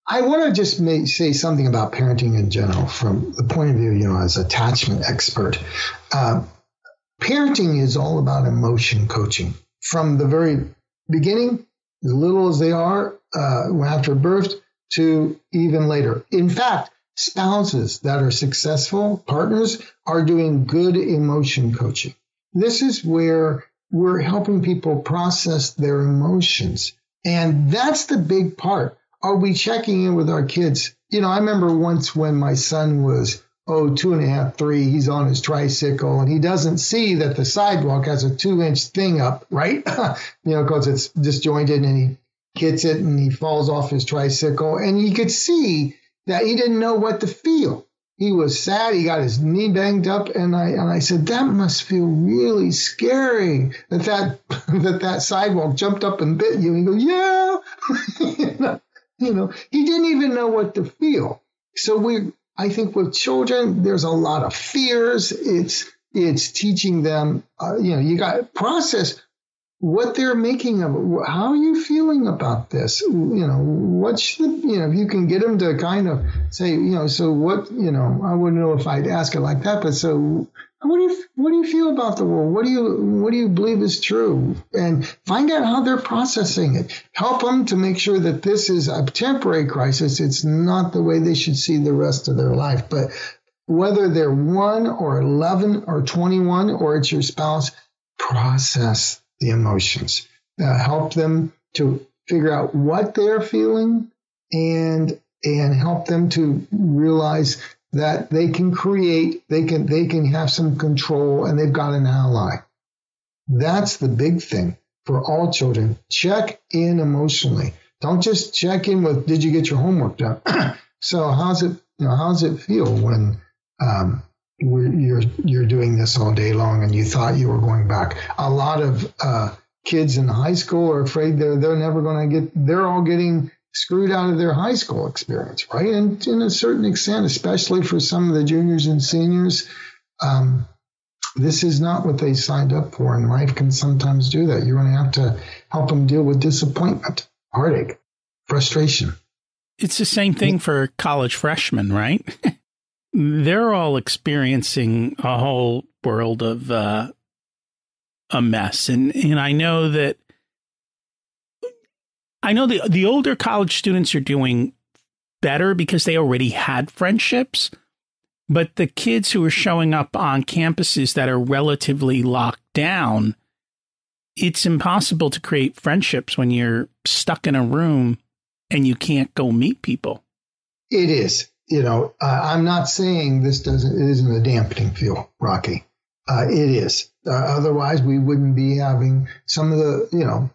I want to just say something about parenting in general from the point of view, as attachment expert. Parenting is all about emotion coaching from the very beginning, as little as they are after birth, to even later. In fact, spouses that are successful partners are doing good emotion coaching. This is where we're helping people process their emotions. And that's the big part. Are we checking in with our kids? I remember once when my son was 2.5, 3, he's on his tricycle and he doesn't see that the sidewalk has a 2-inch thing up, right? Because it's disjointed, and he hits it and he falls off his tricycle. And you could see that he didn't know what to feel. He was sad. He got his knee banged up. And I said, that must feel really scary that sidewalk jumped up and bit you. And he goes, yeah. He didn't even know what to feel. So I think with children, there's a lot of fears. It's teaching them, you got to process what they're making of it. How are you feeling about this? What's if you can get them to kind of say, so what, I wouldn't know if I'd ask it like that, but so what do you feel about the world? What do you believe is true? And find out how they're processing it. Help them to make sure that this is a temporary crisis. It's not the way they should see the rest of their life. But whether they're 1 or 11 or 21 or it's your spouse, process the emotions. Help them to figure out what they're feeling and help them to realize that they can create, they can have some control, and they've got an ally. That's the big thing for all children. Check in emotionally. Don't just check in with, did you get your homework done? So how's it feel when you're doing this all day long and you thought you were going back? A lot of kids in high school are afraid they're never going to they're all getting screwed out of their high school experience, right? And to a certain extent, especially for some of the juniors and seniors, this is not what they signed up for, and life can sometimes do that. You're going to have to help them deal with disappointment, heartache, frustration. It's the same thing for college freshmen, right? They're all experiencing a whole world of a mess. And I know that the older college students are doing better because they already had friendships. But the kids who are showing up on campuses that are relatively locked down, it's impossible to create friendships when you're stuck in a room and you can't go meet people. It is. I'm not saying it isn't a dampening feel, Rocky. It is. Otherwise, we wouldn't be having some of the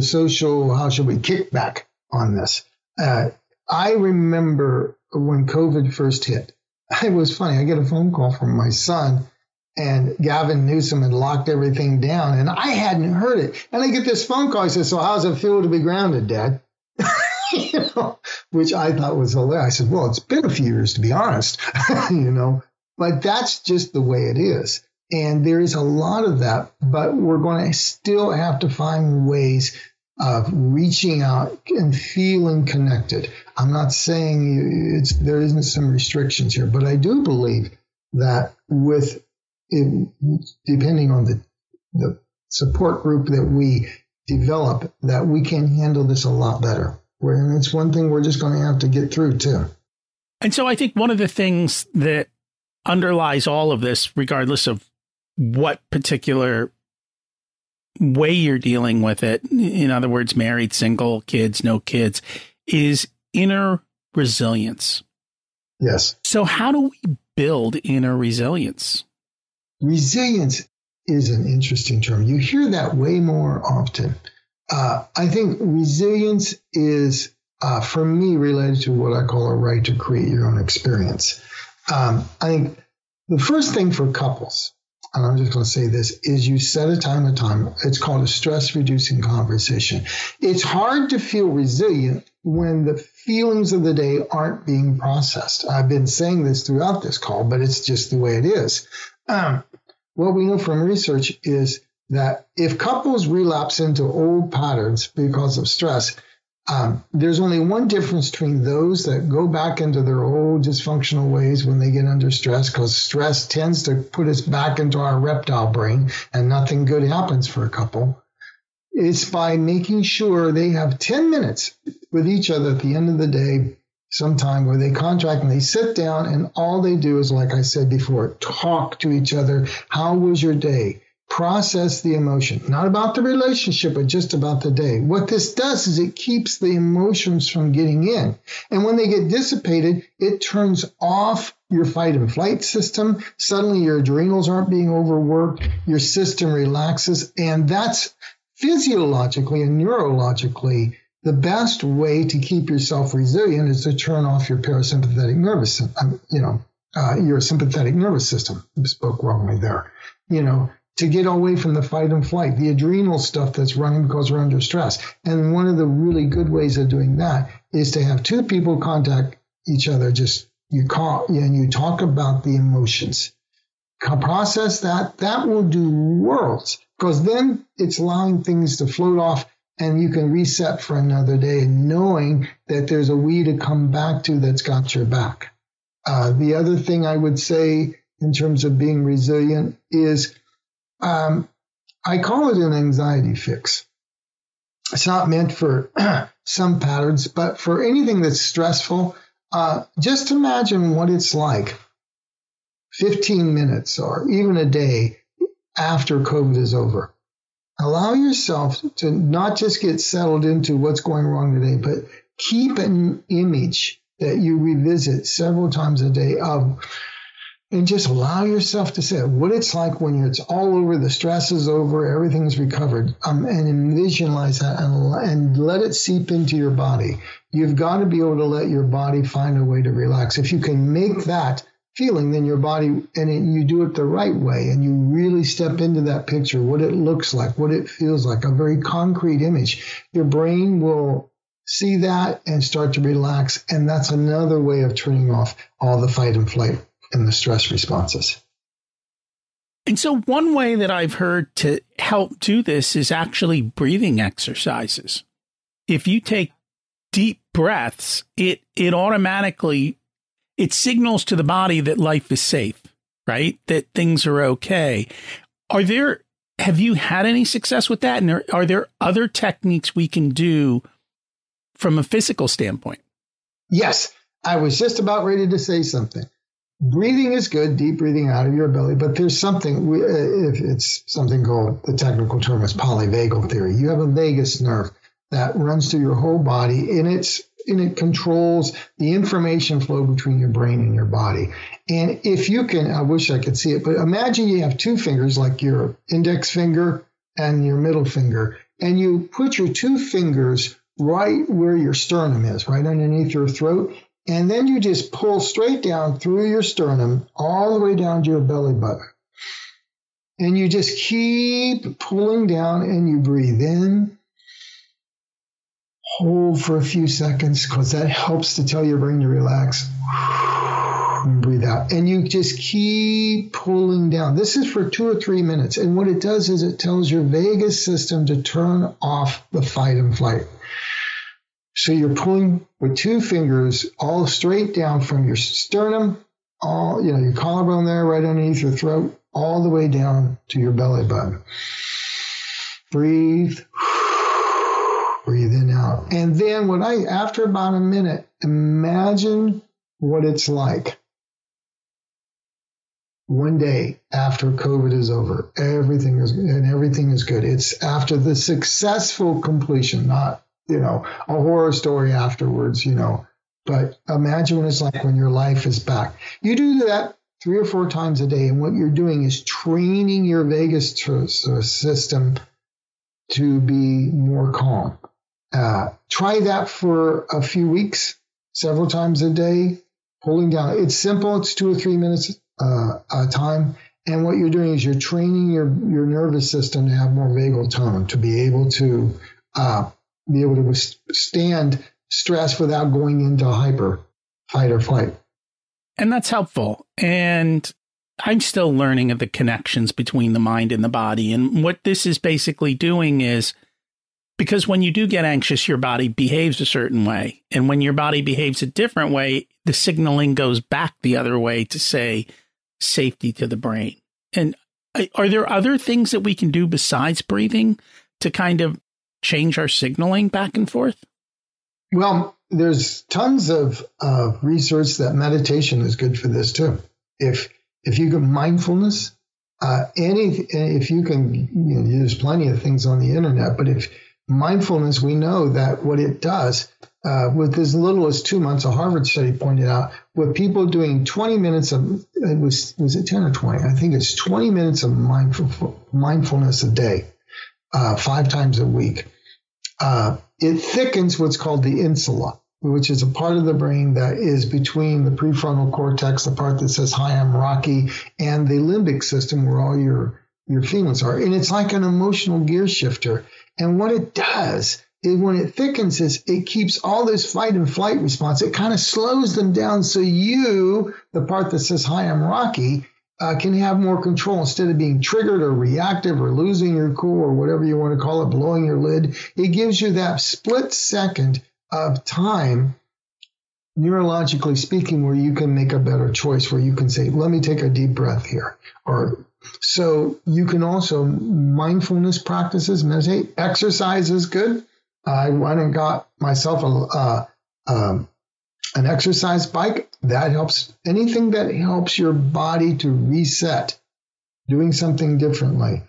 social, kickback on this. I remember when COVID first hit. It was funny. I get a phone call from my son, and Gavin Newsom had locked everything down, and I hadn't heard it. And I get this phone call. He says, "So how's it feel to be grounded, Dad?" Which I thought was hilarious. I said, "Well, it's been a few years, to be honest, but that's just the way it is." And there is a lot of that, but we're going to still have to find ways of reaching out and feeling connected. I'm not saying there isn't some restrictions here, but I do believe that depending on the support group that we develop, that we can handle this a lot better. And it's one thing we're just going to have to get through too. And so I think one of the things that underlies all of this, regardless of what particular way you're dealing with it, in other words, married, single, kids, no kids, is inner resilience. Yes. So how do we build inner resilience? Resilience is an interesting term. You hear that way more often. I think resilience is, for me, related to what I call a right to create your own experience. I think the first thing for couples, and I'm just going to say this, is you set a time. It's called a stress-reducing conversation. It's hard to feel resilient when the feelings of the day aren't being processed. I've been saying this throughout this call, but it's just the way it is. What we know from research is that if couples relapse into old patterns because of stress, there's only one difference between those that go back into their old dysfunctional ways when they get under stress, because stress tends to put us back into our reptile brain and nothing good happens for a couple. It's by making sure they have 10 minutes with each other at the end of the day, sometime where they contract and they sit down and all they do is, like I said before, talk to each other. How was your day? Process the emotion, not about the relationship, but just about the day. What this does is it keeps the emotions from getting in. And when they get dissipated, it turns off your fight and flight system. Suddenly your adrenals aren't being overworked. Your system relaxes. And that's physiologically and neurologically the best way to keep yourself resilient is to turn off your parasympathetic nervous system, your sympathetic nervous system. I spoke wrongly there. To get away from the fight and flight, the adrenal stuff that's running because we're under stress. And one of the really good ways of doing that is to have two people contact each other. You call and you talk about the emotions. Process that. That will do worlds, because then it's allowing things to float off and you can reset for another day, knowing that there's a we to come back to that's got your back. The other thing I would say in terms of being resilient is, I call it an anxiety fix. It's not meant for some patterns, but for anything that's stressful, just imagine what it's like 15 minutes or even a day after COVID is over. Allow yourself to not just get settled into what's going wrong today, but keep an image that you revisit several times a day of and just allow yourself to sit. What it's like when it's all over, the stress is over, everything's recovered, and visualize that and let it seep into your body. You've got to be able to let your body find a way to relax. If you can make that feeling, then your body, you do it the right way, and you really step into that picture, what it looks like, what it feels like, a very concrete image. Your brain will see that and start to relax, and that's another way of turning off all the fight and flight and the stress responses. And so one way that I've heard to help do this is actually breathing exercises. If you take deep breaths, it automatically, it signals to the body that life is safe, right? That things are okay. Have you had any success with that? And are there other techniques we can do from a physical standpoint? Yes, I was just about ready to say something. Breathing is good, deep breathing out of your belly, but there's something, if it's something called, the technical term is polyvagal theory. You have a vagus nerve that runs through your whole body, and it controls the information flow between your brain and your body. And if you can, I wish I could see it, but imagine you have two fingers, like your index finger and your middle finger, and you put your two fingers right where your sternum is, right underneath your throat. And then you just pull straight down through your sternum, all the way down to your belly button. And you just keep pulling down, and you breathe in. Hold for a few seconds, because that helps to tell your brain to relax. And breathe out. And you just keep pulling down. This is for 2 or 3 minutes. And what it does is it tells your vagus system to turn off the fight and flight. So you're pulling with two fingers all straight down from your sternum, your collarbone there, right underneath your throat, all the way down to your belly button. Breathe. Breathe in, out. And then after about a minute, imagine what it's like one day after COVID is over. Everything is good. It's after the successful completion, not a horror story afterwards, but imagine what it's like when your life is back. You do that 3 or 4 times a day. And what you're doing is training your vagus system to be more calm. Try that for a few weeks, several times a day, pulling down. It's simple. It's 2 or 3 minutes a time. And what you're doing is you're training your nervous system to have more vagal tone, to be able to withstand stress without going into hyper fight or flight. And that's helpful. And I'm still learning of the connections between the mind and the body. And what this is basically doing is, because when you do get anxious, your body behaves a certain way. And when your body behaves a different way, the signaling goes back the other way to say safety to the brain. And are there other things that we can do besides breathing to kind of change our signaling back and forth? Well, there's tons of research that meditation is good for this too. If you can mindfulness, if you can, there's plenty of things on the internet, but if mindfulness, we know that what it does, with as little as 2 months, a Harvard study pointed out, with people doing 20 minutes of, was it 10 or 20? I think it's 20 minutes of mindfulness a day, 5 times a week. It thickens what's called the insula, which is a part of the brain that is between the prefrontal cortex, the part that says, hi, I'm Rocky, and the limbic system where all your feelings are. And it's like an emotional gear shifter. And what it does is when it thickens is it keeps all this fight and flight response. It kind of slows them down. So you, the part that says, hi, I'm Rocky, can have more control instead of being triggered or reactive or losing your cool or whatever you want to call it, blowing your lid. It gives you that split second of time, neurologically speaking, where you can make a better choice, where you can say, let me take a deep breath here. Or so you can also mindfulness practices, meditate, exercise is good. I went and got myself an exercise bike. That helps. Anything that helps your body to reset, doing something differently,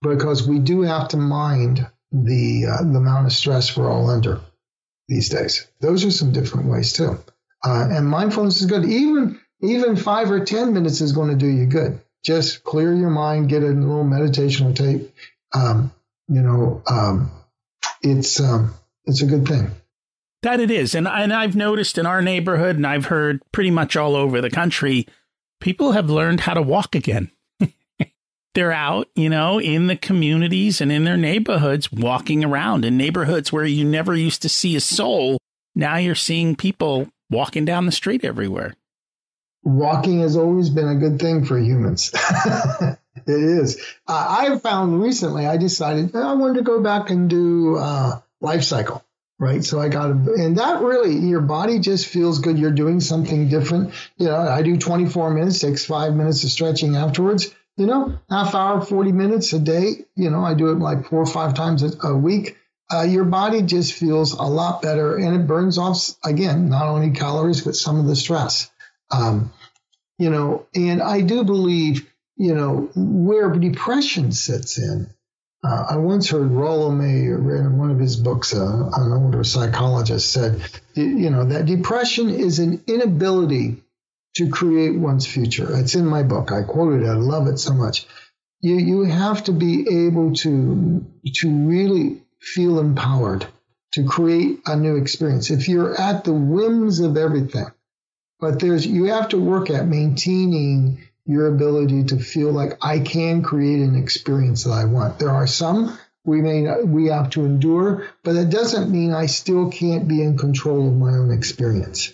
because we do have to mind the amount of stress we're all under these days. Those are some different ways too. And mindfulness is good. Even even 5 or 10 minutes is going to do you good. Just clear your mind, get a little meditational tape. It's a good thing. That it is. And I've noticed in our neighborhood, and I've heard pretty much all over the country, people have learned how to walk again. They're out, in the communities and in their neighborhoods, walking around in neighborhoods where you never used to see a soul. Now you're seeing people walking down the street everywhere. Walking has always been a good thing for humans. It is. I've found recently, I decided I wanted to go back and do life cycle, right? So and that really, your body just feels good. You're doing something different. I do 24 minutes, takes 5 minutes of stretching afterwards. Half hour, 40 minutes a day. I do it like 4 or 5 times a week. Your body just feels a lot better, and it burns off, again, not only calories, but some of the stress. And I do believe, where depression sits in. I once heard Rollo May, in one of his books, an older psychologist, said, that depression is an inability to create one's future. It's in my book. I quoted it. I love it so much. You have to be able to really feel empowered to create a new experience. If you're at the whims of everything, but you have to work at maintaining your ability to feel like I can create an experience that I want. There are some we have to endure, but it doesn't mean I still can't be in control of my own experience.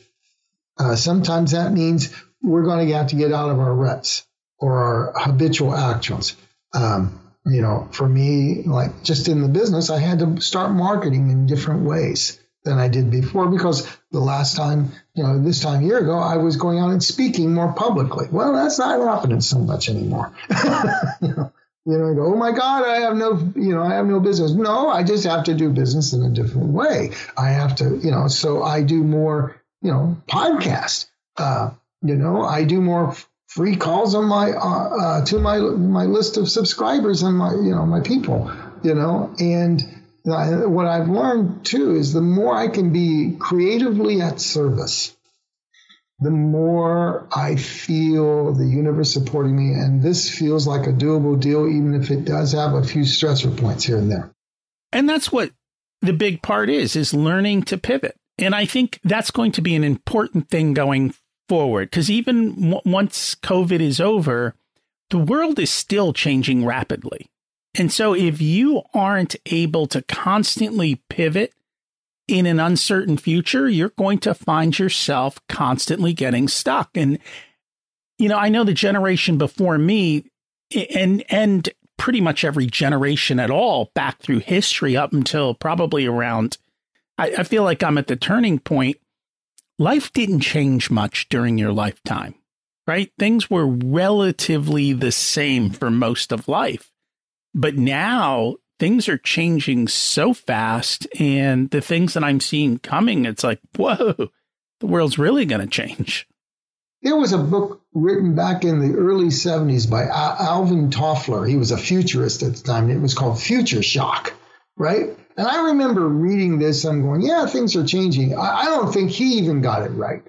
Sometimes that means we're going to have to get out of our ruts or our habitual actions. For me, like just in the business, I had to start marketing in different ways than I did before, because the last time, this time a year ago, I was going out and speaking more publicly. Well, that's not happening so much anymore. I go, oh my God, I have no business. No, I just have to do business in a different way. I have to, so I do more, podcast. I do more free calls on my to my list of subscribers and my people. And what I've learned too is the more I can be creatively at service, the more I feel the universe supporting me. And this feels like a doable deal, even if it does have a few stressor points here and there. And that's what the big part is learning to pivot. And I think that's going to be an important thing going forward, because even once COVID is over, the world is still changing rapidly. And so if you aren't able to constantly pivot in an uncertain future, you're going to find yourself constantly getting stuck. And, I know the generation before me and pretty much every generation at all back through history up until probably around, I feel like I'm at the turning point. Life didn't change much during your lifetime, right? Things were relatively the same for most of life. But now things are changing so fast, and the things that I'm seeing coming, it's like, whoa, the world's really going to change. There was a book written back in the early 70s by Alvin Toffler. He was a futurist at the time. It was called Future Shock, right? And I remember reading this. I'm going, yeah, things are changing. I don't think he even got it right.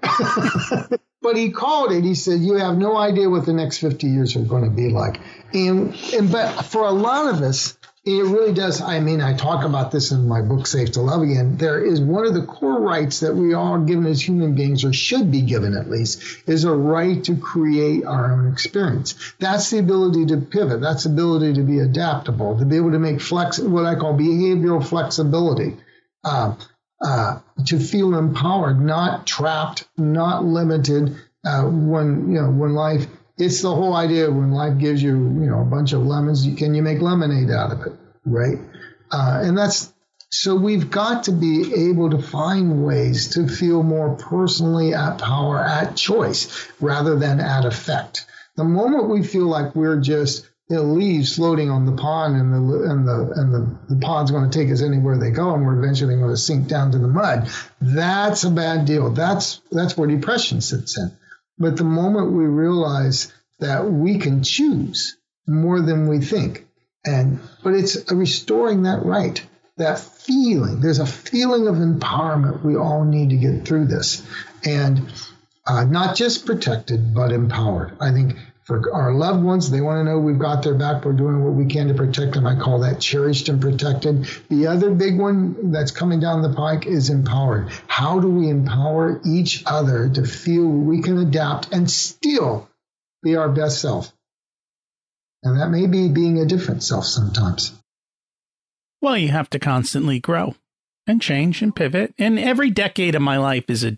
But he called it. He said, you have no idea what the next 50 years are going to be like. But for a lot of us, it really does. I mean, I talk about this in my book, Safe to Love Again. There is one of the core rights that we are given as human beings, or should be given at least, is a right to create our own experience. That's the ability to pivot. That's the ability to be adaptable, to be able to make what I call behavioral flexibility, to feel empowered, not trapped, not limited. When life. It's the whole idea when life gives you, a bunch of lemons, can you make lemonade out of it, right? And so we've got to be able to find ways to feel more personally at power, at choice, rather than at effect. The moment we feel like we're just leaves floating on the pond, and the pond's going to take us anywhere they go, and we're eventually going to sink down to the mud, that's a bad deal. That's where depression sits in. But the moment we realize that we can choose more than we think, but it's restoring that right, that feeling. There's a feeling of empowerment. We all need to get through this. And Not just protected, but empowered. I think for our loved ones, they want to know we've got their back. We're doing what we can to protect them. I call that cherished and protected. The other big one that's coming down the pike is empowered. How do we empower each other to feel we can adapt and still be our best self? And that may be being a different self sometimes. Well, you have to constantly grow and change and pivot. And every decade of my life is it's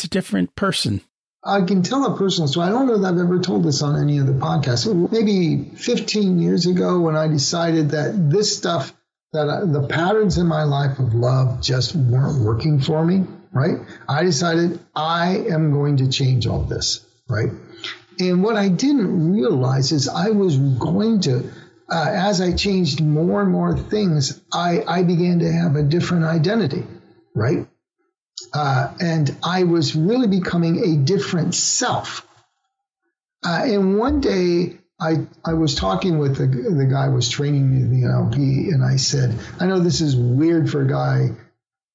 a different person. I can tell a personal story. I don't know that I've ever told this on any of the podcasts. Maybe 15 years ago when I decided that this stuff, the patterns in my life of love just weren't working for me, right? I decided I am going to change all this, right? And what I didn't realize is I was going to, as I changed more and more things, I began to have a different identity, right? And I was really becoming a different self. And one day I was talking with the guy who was training me in the NLP, and I said, I know this is weird for a guy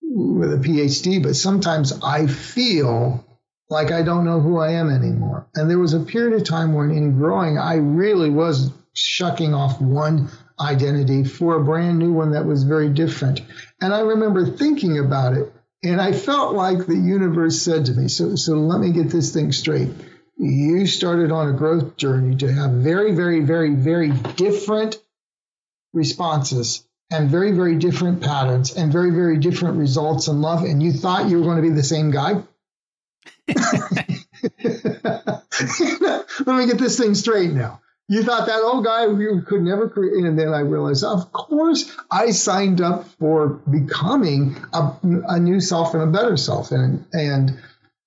with a PhD, but sometimes I feel like I don't know who I am anymore. And there was a period of time when in growing, I really was shucking off one identity for a brand new one that was very different. And I remember thinking about it, and I felt like the universe said to me, so let me get this thing straight. You started on a growth journey to have very, very, very, very different responses and very, very different patterns and very, very different results in love. And you thought you were going to be the same guy? Let me get this thing straight now. You thought that old guy you could never create, and then I realized, of course, I signed up for becoming a new self and a better self, and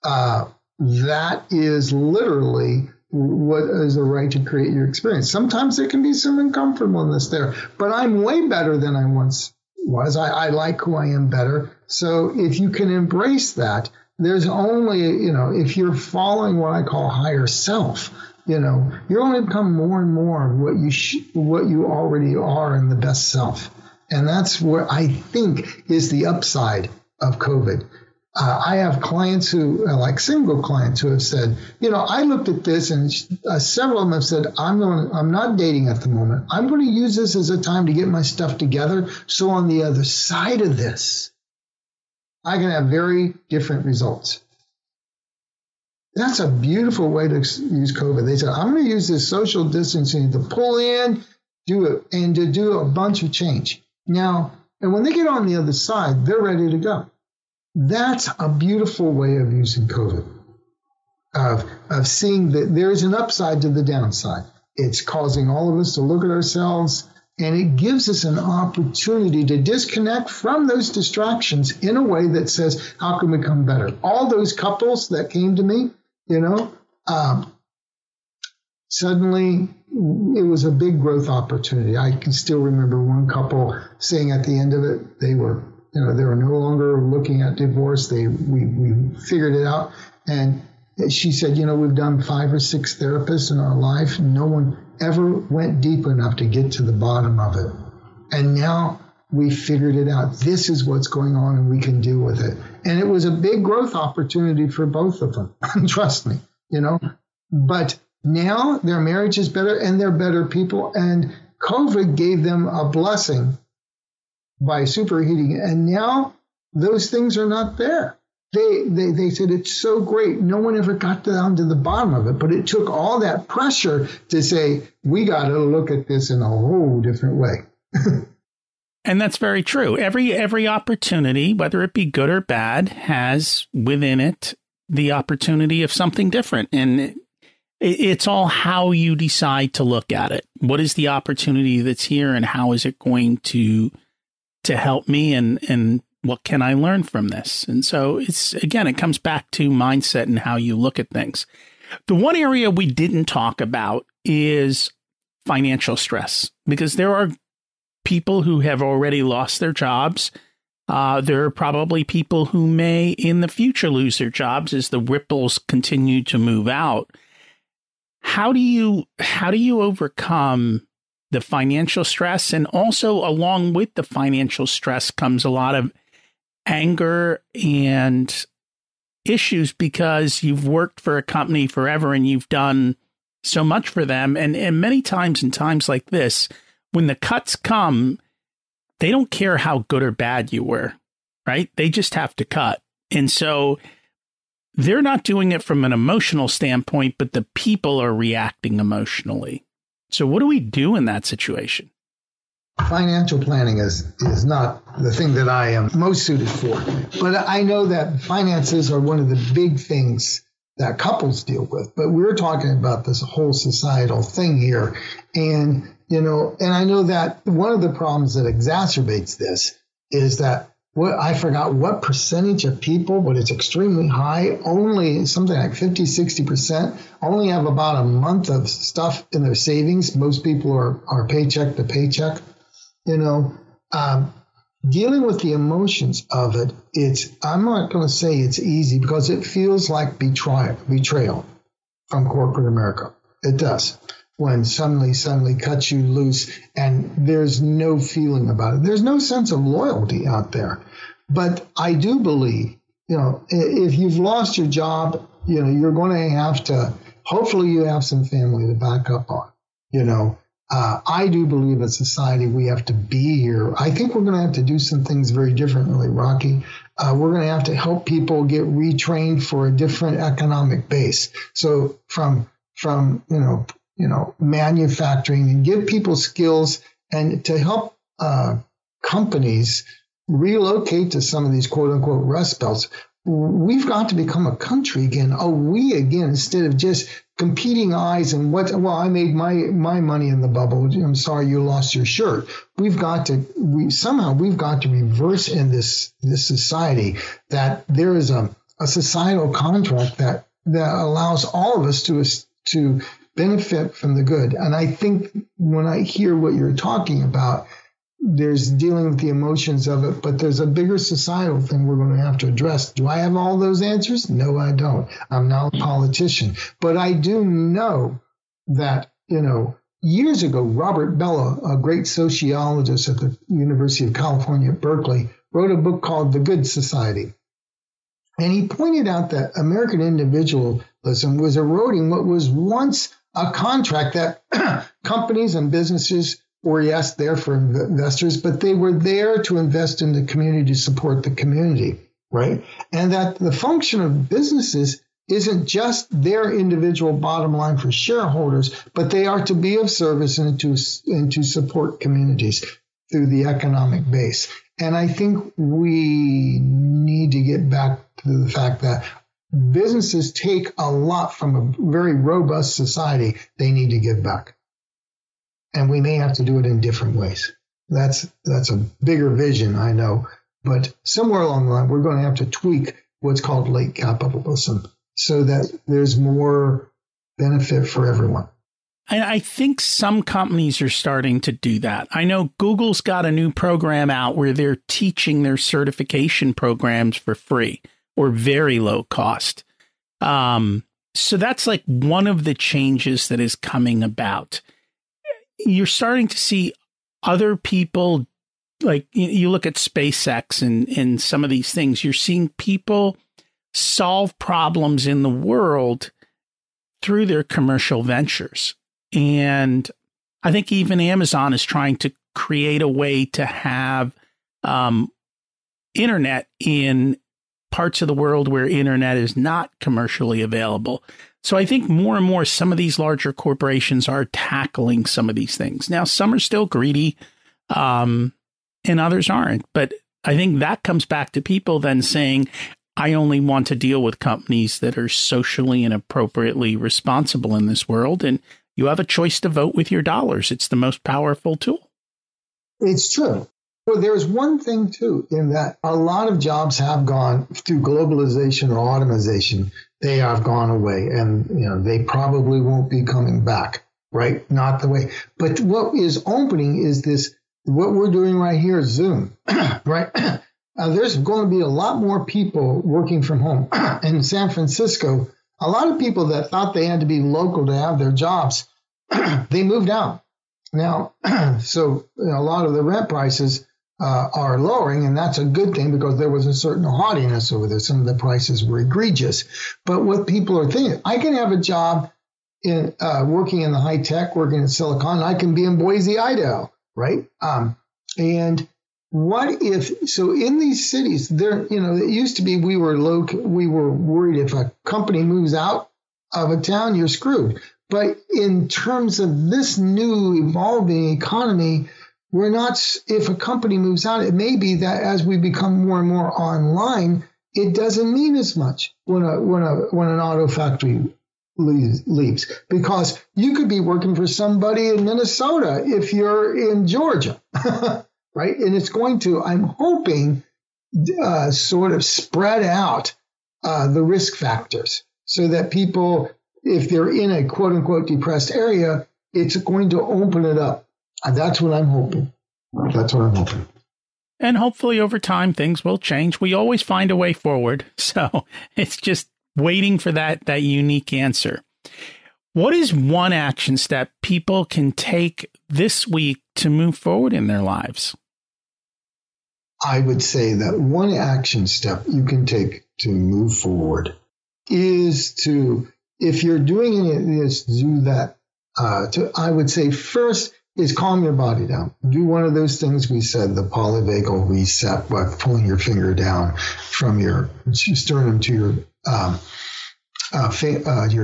that is literally what is the right to create your experience. Sometimes there can be some uncomfortableness there, but I'm way better than I once was. I like who I am better. So if you can embrace that, there's only, if you're following what I call higher self, you're only become more and more what you already are in the best self. And that's where I think is the upside of COVID. I have clients who, like single clients, who have said, I looked at this, and several of them have said, I'm not dating at the moment. I'm going to use this as a time to get my stuff together. So on the other side of this, I can have very different results. That's a beautiful way to use COVID. They said, I'm going to use this social distancing to pull in, do it, and to do a bunch of change. Now, and when they get on the other side, they're ready to go. That's a beautiful way of using COVID, of seeing that there is an upside to the downside. It's causing all of us to look at ourselves, and it gives us an opportunity to disconnect from those distractions in a way that says, how can we become better? All those couples that came to me, suddenly it was a big growth opportunity. I can still remember one couple saying at the end of it, they were no longer looking at divorce. We figured it out. And she said, we've done 5 or 6 therapists in our life. No one ever went deep enough to get to the bottom of it. And now we figured it out. This is what's going on, and we can deal with it. And it was a big growth opportunity for both of them. Trust me, But now their marriage is better, and they're better people. And COVID gave them a blessing by superheating. And now those things are not there. They said it's so great. No one ever got down to the bottom of it, but it took all that pressure to say, we got to look at this in a whole different way. And that's very true. Every opportunity, whether it be good or bad, has within it the opportunity of something different. And it's all how you decide to look at it. What is the opportunity that's here, and how is it going to help me, and what can I learn from this? And so it comes back to mindset and how you look at things. The one area we didn't talk about is financial stress, because there are people who have already lost their jobs. There are probably people who may in the future lose their jobs as the ripples continue to move out. How do you overcome the financial stress? And also along with the financial stress comes a lot of anger and issues because you've worked for a company forever and you've done so much for them. And many times in times like this, when the cuts come, they don't care how good or bad you were, right? They just have to cut. And so they're not doing it from an emotional standpoint, but the people are reacting emotionally. So what do we do in that situation? Financial planning is not the thing that I am most suited for. But I know that finances are one of the big things that couples deal with. But we're talking about this whole societal thing here. And, and I know that one of the problems that exacerbates this is that I forgot what percentage of people, but it's extremely high, only something like 50, 60% only have about a month of stuff in their savings. Most people are paycheck to paycheck. Dealing with the emotions of it, I'm not going to say it's easy because it feels like betrayal from corporate America. It does. When suddenly cuts you loose and there's no feeling about it. There's no sense of loyalty out there. But I do believe, if you've lost your job, you're going to have to, hopefully you have some family to back up on, I do believe as society we have to be here. I think we're going to have to do some things very differently, Rocky. We're going to have to help people get retrained for a different economic base. So from manufacturing and give people skills and to help companies relocate to some of these quote unquote rust belts. We've got to become a country again. We again, instead of just competing eyes and I made my money in the bubble. I'm sorry you lost your shirt. We've got to reverse in this society that there is a societal contract that allows all of us to benefit from the good. And I think when I hear what you're talking about, there's dealing with the emotions of it, but there's a bigger societal thing we're going to have to address. Do I have all those answers? No, I don't. I'm not a politician. But I do know that, years ago, Robert Bellah, a great sociologist at the University of California at Berkeley, wrote a book called The Good Society. And he pointed out that American individualism was eroding what was once a contract that companies and businesses were, yes, there for investors, but they were there to invest in the community, to support the community, right? And that the function of businesses isn't just their individual bottom line for shareholders, but they are to be of service and to support communities through the economic base. And I think we need to get back to the fact that businesses take a lot from a very robust society. They need to give back. And we may have to do it in different ways. That's a bigger vision, I know. But somewhere along the line, we're going to have to tweak what's called late capitalism so that there's more benefit for everyone. And I think some companies are starting to do that. I know Google's got a new program out where they're teaching their certification programs for free or very low cost. So that's like one of the changes that is coming about. You're starting to see other people, like you look at SpaceX and some of these things, you're seeing people solve problems in the world through their commercial ventures. And I think even Amazon is trying to create a way to have internet in parts of the world where internet is not commercially available. So I think more and more some of these larger corporations are tackling some of these things. Now, some are still greedy and others aren't. But I think that comes back to people then saying, I only want to deal with companies that are socially and appropriately responsible in this world. And you have a choice to vote with your dollars. It's the most powerful tool. It's true. Well, there's one thing, too, in that a lot of jobs have gone through globalization or automation. They have gone away and, they probably won't be coming back, right? Not the way. But what is opening is this, what we're doing right here is Zoom, right? There's going to be a lot more people working from home. In San Francisco, a lot of people that thought they had to be local to have their jobs, they moved out. Now, so a lot of the rent prices are lowering, and that's a good thing because there was a certain haughtiness over there. Some of the prices were egregious. But what people are thinking, I can have a job in working in the high tech, working in Silicon, I can be in Boise, Idaho, right? And what if, so in these cities, there, it used to be we were worried if a company moves out of a town, you're screwed. But in terms of this new evolving economy, we're not, if a company moves out, it may be that as we become more and more online, it doesn't mean as much when an auto factory leaves, because you could be working for somebody in Minnesota if you're in Georgia, right? And it's going to, I'm hoping, sort of spread out the risk factors so that people, if they're in a quote unquote depressed area, it's going to open it up. That's what I'm hoping. And hopefully over time, things will change. We always find a way forward. So it's just waiting for that unique answer. What is one action step people can take this week to move forward in their lives? I would say that one action step you can take to move forward is to, if you're doing it, is do that. I would say first is calm your body down. Do one of those things we said, the polyvagal reset, by pulling your finger down from your sternum to your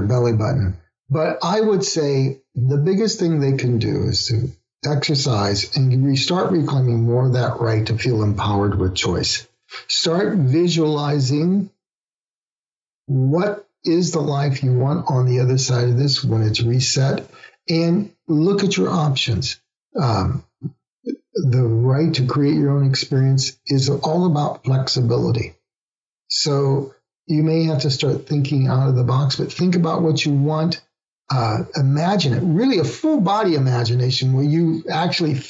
belly button. But I would say the biggest thing they can do is to exercise and start reclaiming more of that right to feel empowered with choice. Start visualizing what is the life you want on the other side of this when it's reset, and look at your options. The right to create your own experience is all about flexibility. So you may have to start thinking out of the box, but think about what you want. Imagine it, really a full body imagination where you actually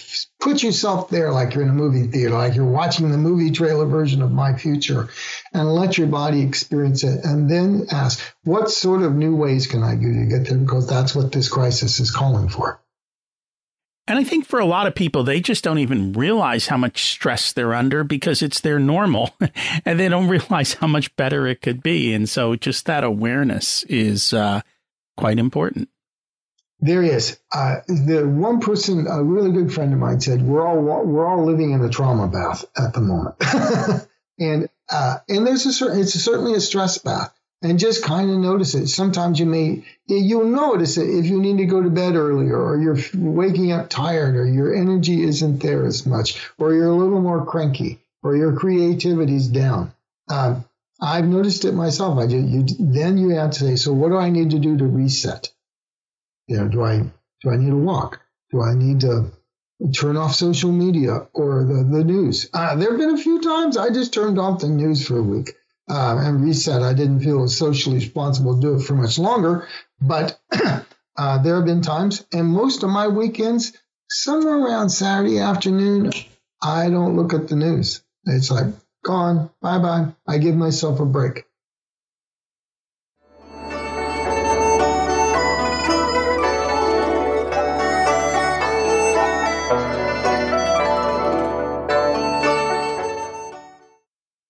put yourself there like you're in a movie theater, like you're watching the movie trailer version of My Future, and let your body experience it. And then ask, what sort of new ways can I do to get there? Because that's what this crisis is calling for. And I think for a lot of people, they just don't even realize how much stress they're under because it's their normal and they don't realize how much better it could be. And so just that awareness is quite important. There is. The one person, a really good friend of mine, said, we're all living in a trauma bath at the moment. and there's it's certainly a stress bath. And just kind of notice it. Sometimes you'll notice it if you need to go to bed earlier, or you're waking up tired, or your energy isn't there as much, or you're a little more cranky, or your creativity's down. I've noticed it myself. Then you have to say, so what do I need to do to reset? Do I need to walk? Do I need to turn off social media or the news? There have been a few times I just turned off the news for a week. And reset. I didn't feel it was socially responsible to do it for much longer, but there have been times, and most of my weekends, somewhere around Saturday afternoon, I don't look at the news. It's like, gone, bye-bye. I give myself a break.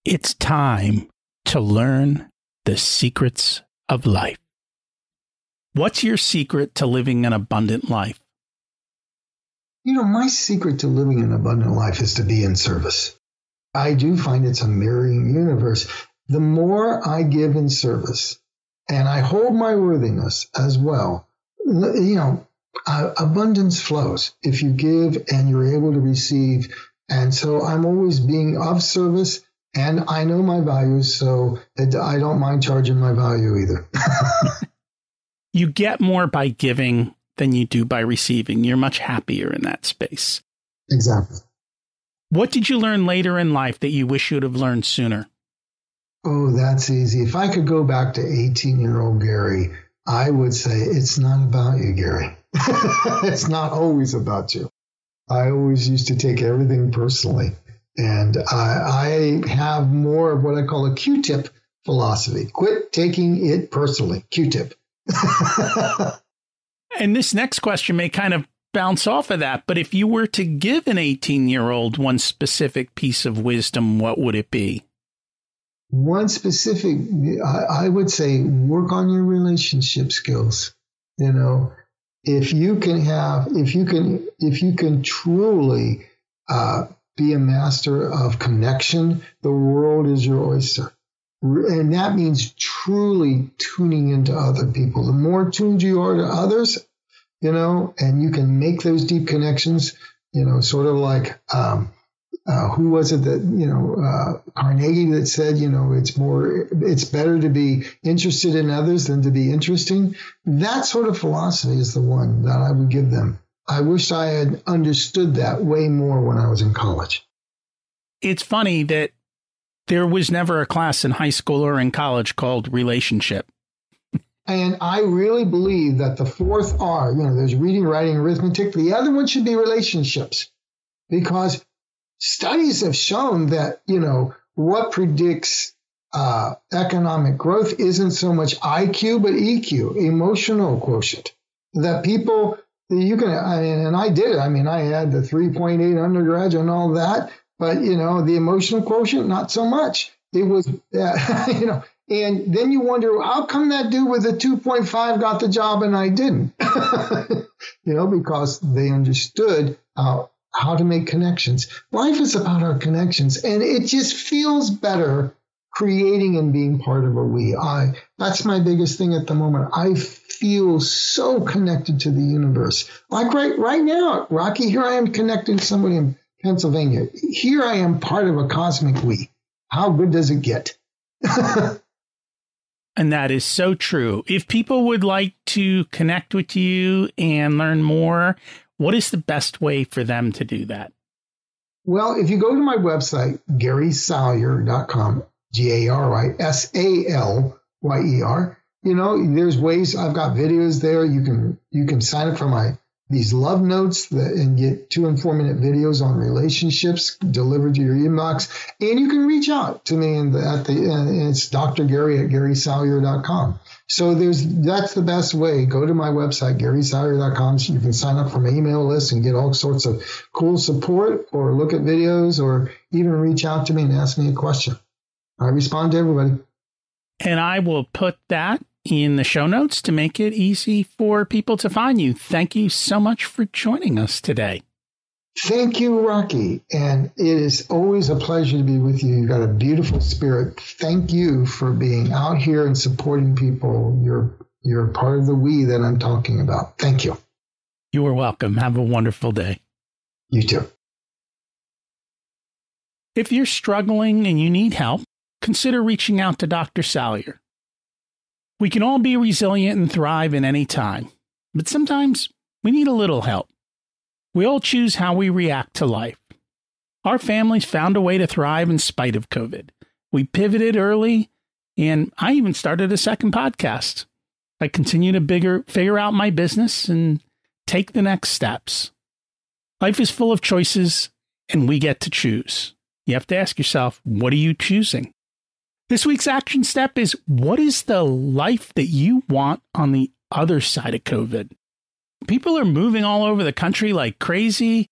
It's time to learn the secrets of life. What's your secret to living an abundant life? My secret to living an abundant life is to be in service. I do find it's a mirroring universe. The more I give in service, and I hold my worthiness as well, abundance flows if you give and you're able to receive. And so I'm always being of service. And I know my values, so I don't mind charging my value either. You get more by giving than you do by receiving. You're much happier in that space. Exactly. What did you learn later in life that you wish you'd have learned sooner? Oh, that's easy. If I could go back to 18-year-old Gary, I would say it's not about you, Gary. It's not always about you. I always used to take everything personally. And I have more of what I call a Q-tip philosophy. Quit taking it personally. Q-tip. And this next question may kind of bounce off of that. But if you were to give an 18-year-old one specific piece of wisdom, what would it be? One specific, I would say, work on your relationship skills. You know, if you can truly be a master of connection, the world is your oyster. And that means truly tuning into other people. The more tuned you are to others, you know, and you can make those deep connections, you know, sort of like, who was it that, you know, Carnegie that said, you know, it's better to be interested in others than to be interesting. That sort of philosophy is the one that I would give them. I wish I had understood that way more when I was in college. It's funny that there was never a class in high school or in college called relationship. And I really believe that the fourth R, you know, there's reading, writing, arithmetic. The other one should be relationships, because studies have shown that, you know, what predicts economic growth isn't so much IQ, but EQ, emotional quotient. That people, you can, and I did it. I mean, I had the 3.8 undergraduate and all that, but, you know, the emotional quotient, not so much. It was, you know, and then you wonder, how come that dude with a 2.5 got the job and I didn't? You know, because they understood how to make connections. Life is about our connections, and it just feels better creating and being part of a we. That's my biggest thing at the moment. I feel so connected to the universe. Like right now, Rocky, here I am connecting to somebody in Pennsylvania. Here I am part of a cosmic we. How good does it get? And that is so true. If people would like to connect with you and learn more, what is the best way for them to do that? Well, if you go to my website, GarySalyer.com, GarySalyer, you know, there's ways. I've got videos there. You can sign up for these love notes and get 2 and 4 minute videos on relationships delivered to your inbox. And you can reach out to me it's Dr. Gary at GarySalyer.com. So that's the best way. Go to my website, GarySalyer.com, so you can sign up for my email list and get all sorts of cool support, or look at videos, or even reach out to me and ask me a question. I respond to everybody. And I will put that in the show notes to make it easy for people to find you. Thank you so much for joining us today. Thank you, Rocky. And it is always a pleasure to be with you. You've got a beautiful spirit. Thank you for being out here and supporting people. You're part of the we that I'm talking about. Thank you. You are welcome. Have a wonderful day. You too. If you're struggling and you need help, consider reaching out to Dr. Salyer. We can all be resilient and thrive in any time, but sometimes we need a little help. We all choose how we react to life. Our families found a way to thrive in spite of COVID. We pivoted early, and I even started a second podcast. I continue to figure out my business and take the next steps. Life is full of choices, and we get to choose. You have to ask yourself, what are you choosing? This week's action step is, what is the life that you want on the other side of COVID? People are moving all over the country like crazy.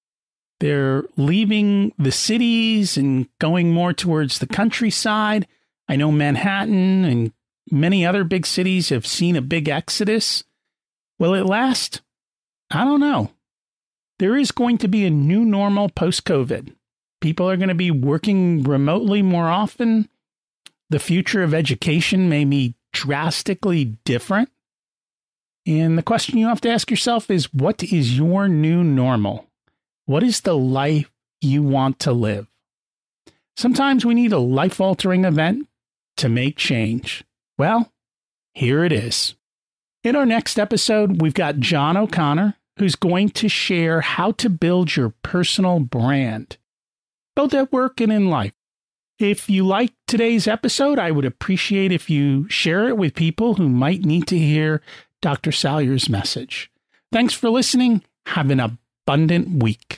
They're leaving the cities and going more towards the countryside. I know Manhattan and many other big cities have seen a big exodus. Will it last? I don't know. There is going to be a new normal post-COVID. People are going to be working remotely more often. The future of education may be drastically different. And the question you have to ask yourself is, what is your new normal? What is the life you want to live? Sometimes we need a life-altering event to make change. Well, here it is. In our next episode, we've got John O'Connor, who's going to share how to build your personal brand, both at work and in life. If you like today's episode, I would appreciate if you share it with people who might need to hear Dr. Salyer's message. Thanks for listening. Have an abundant week.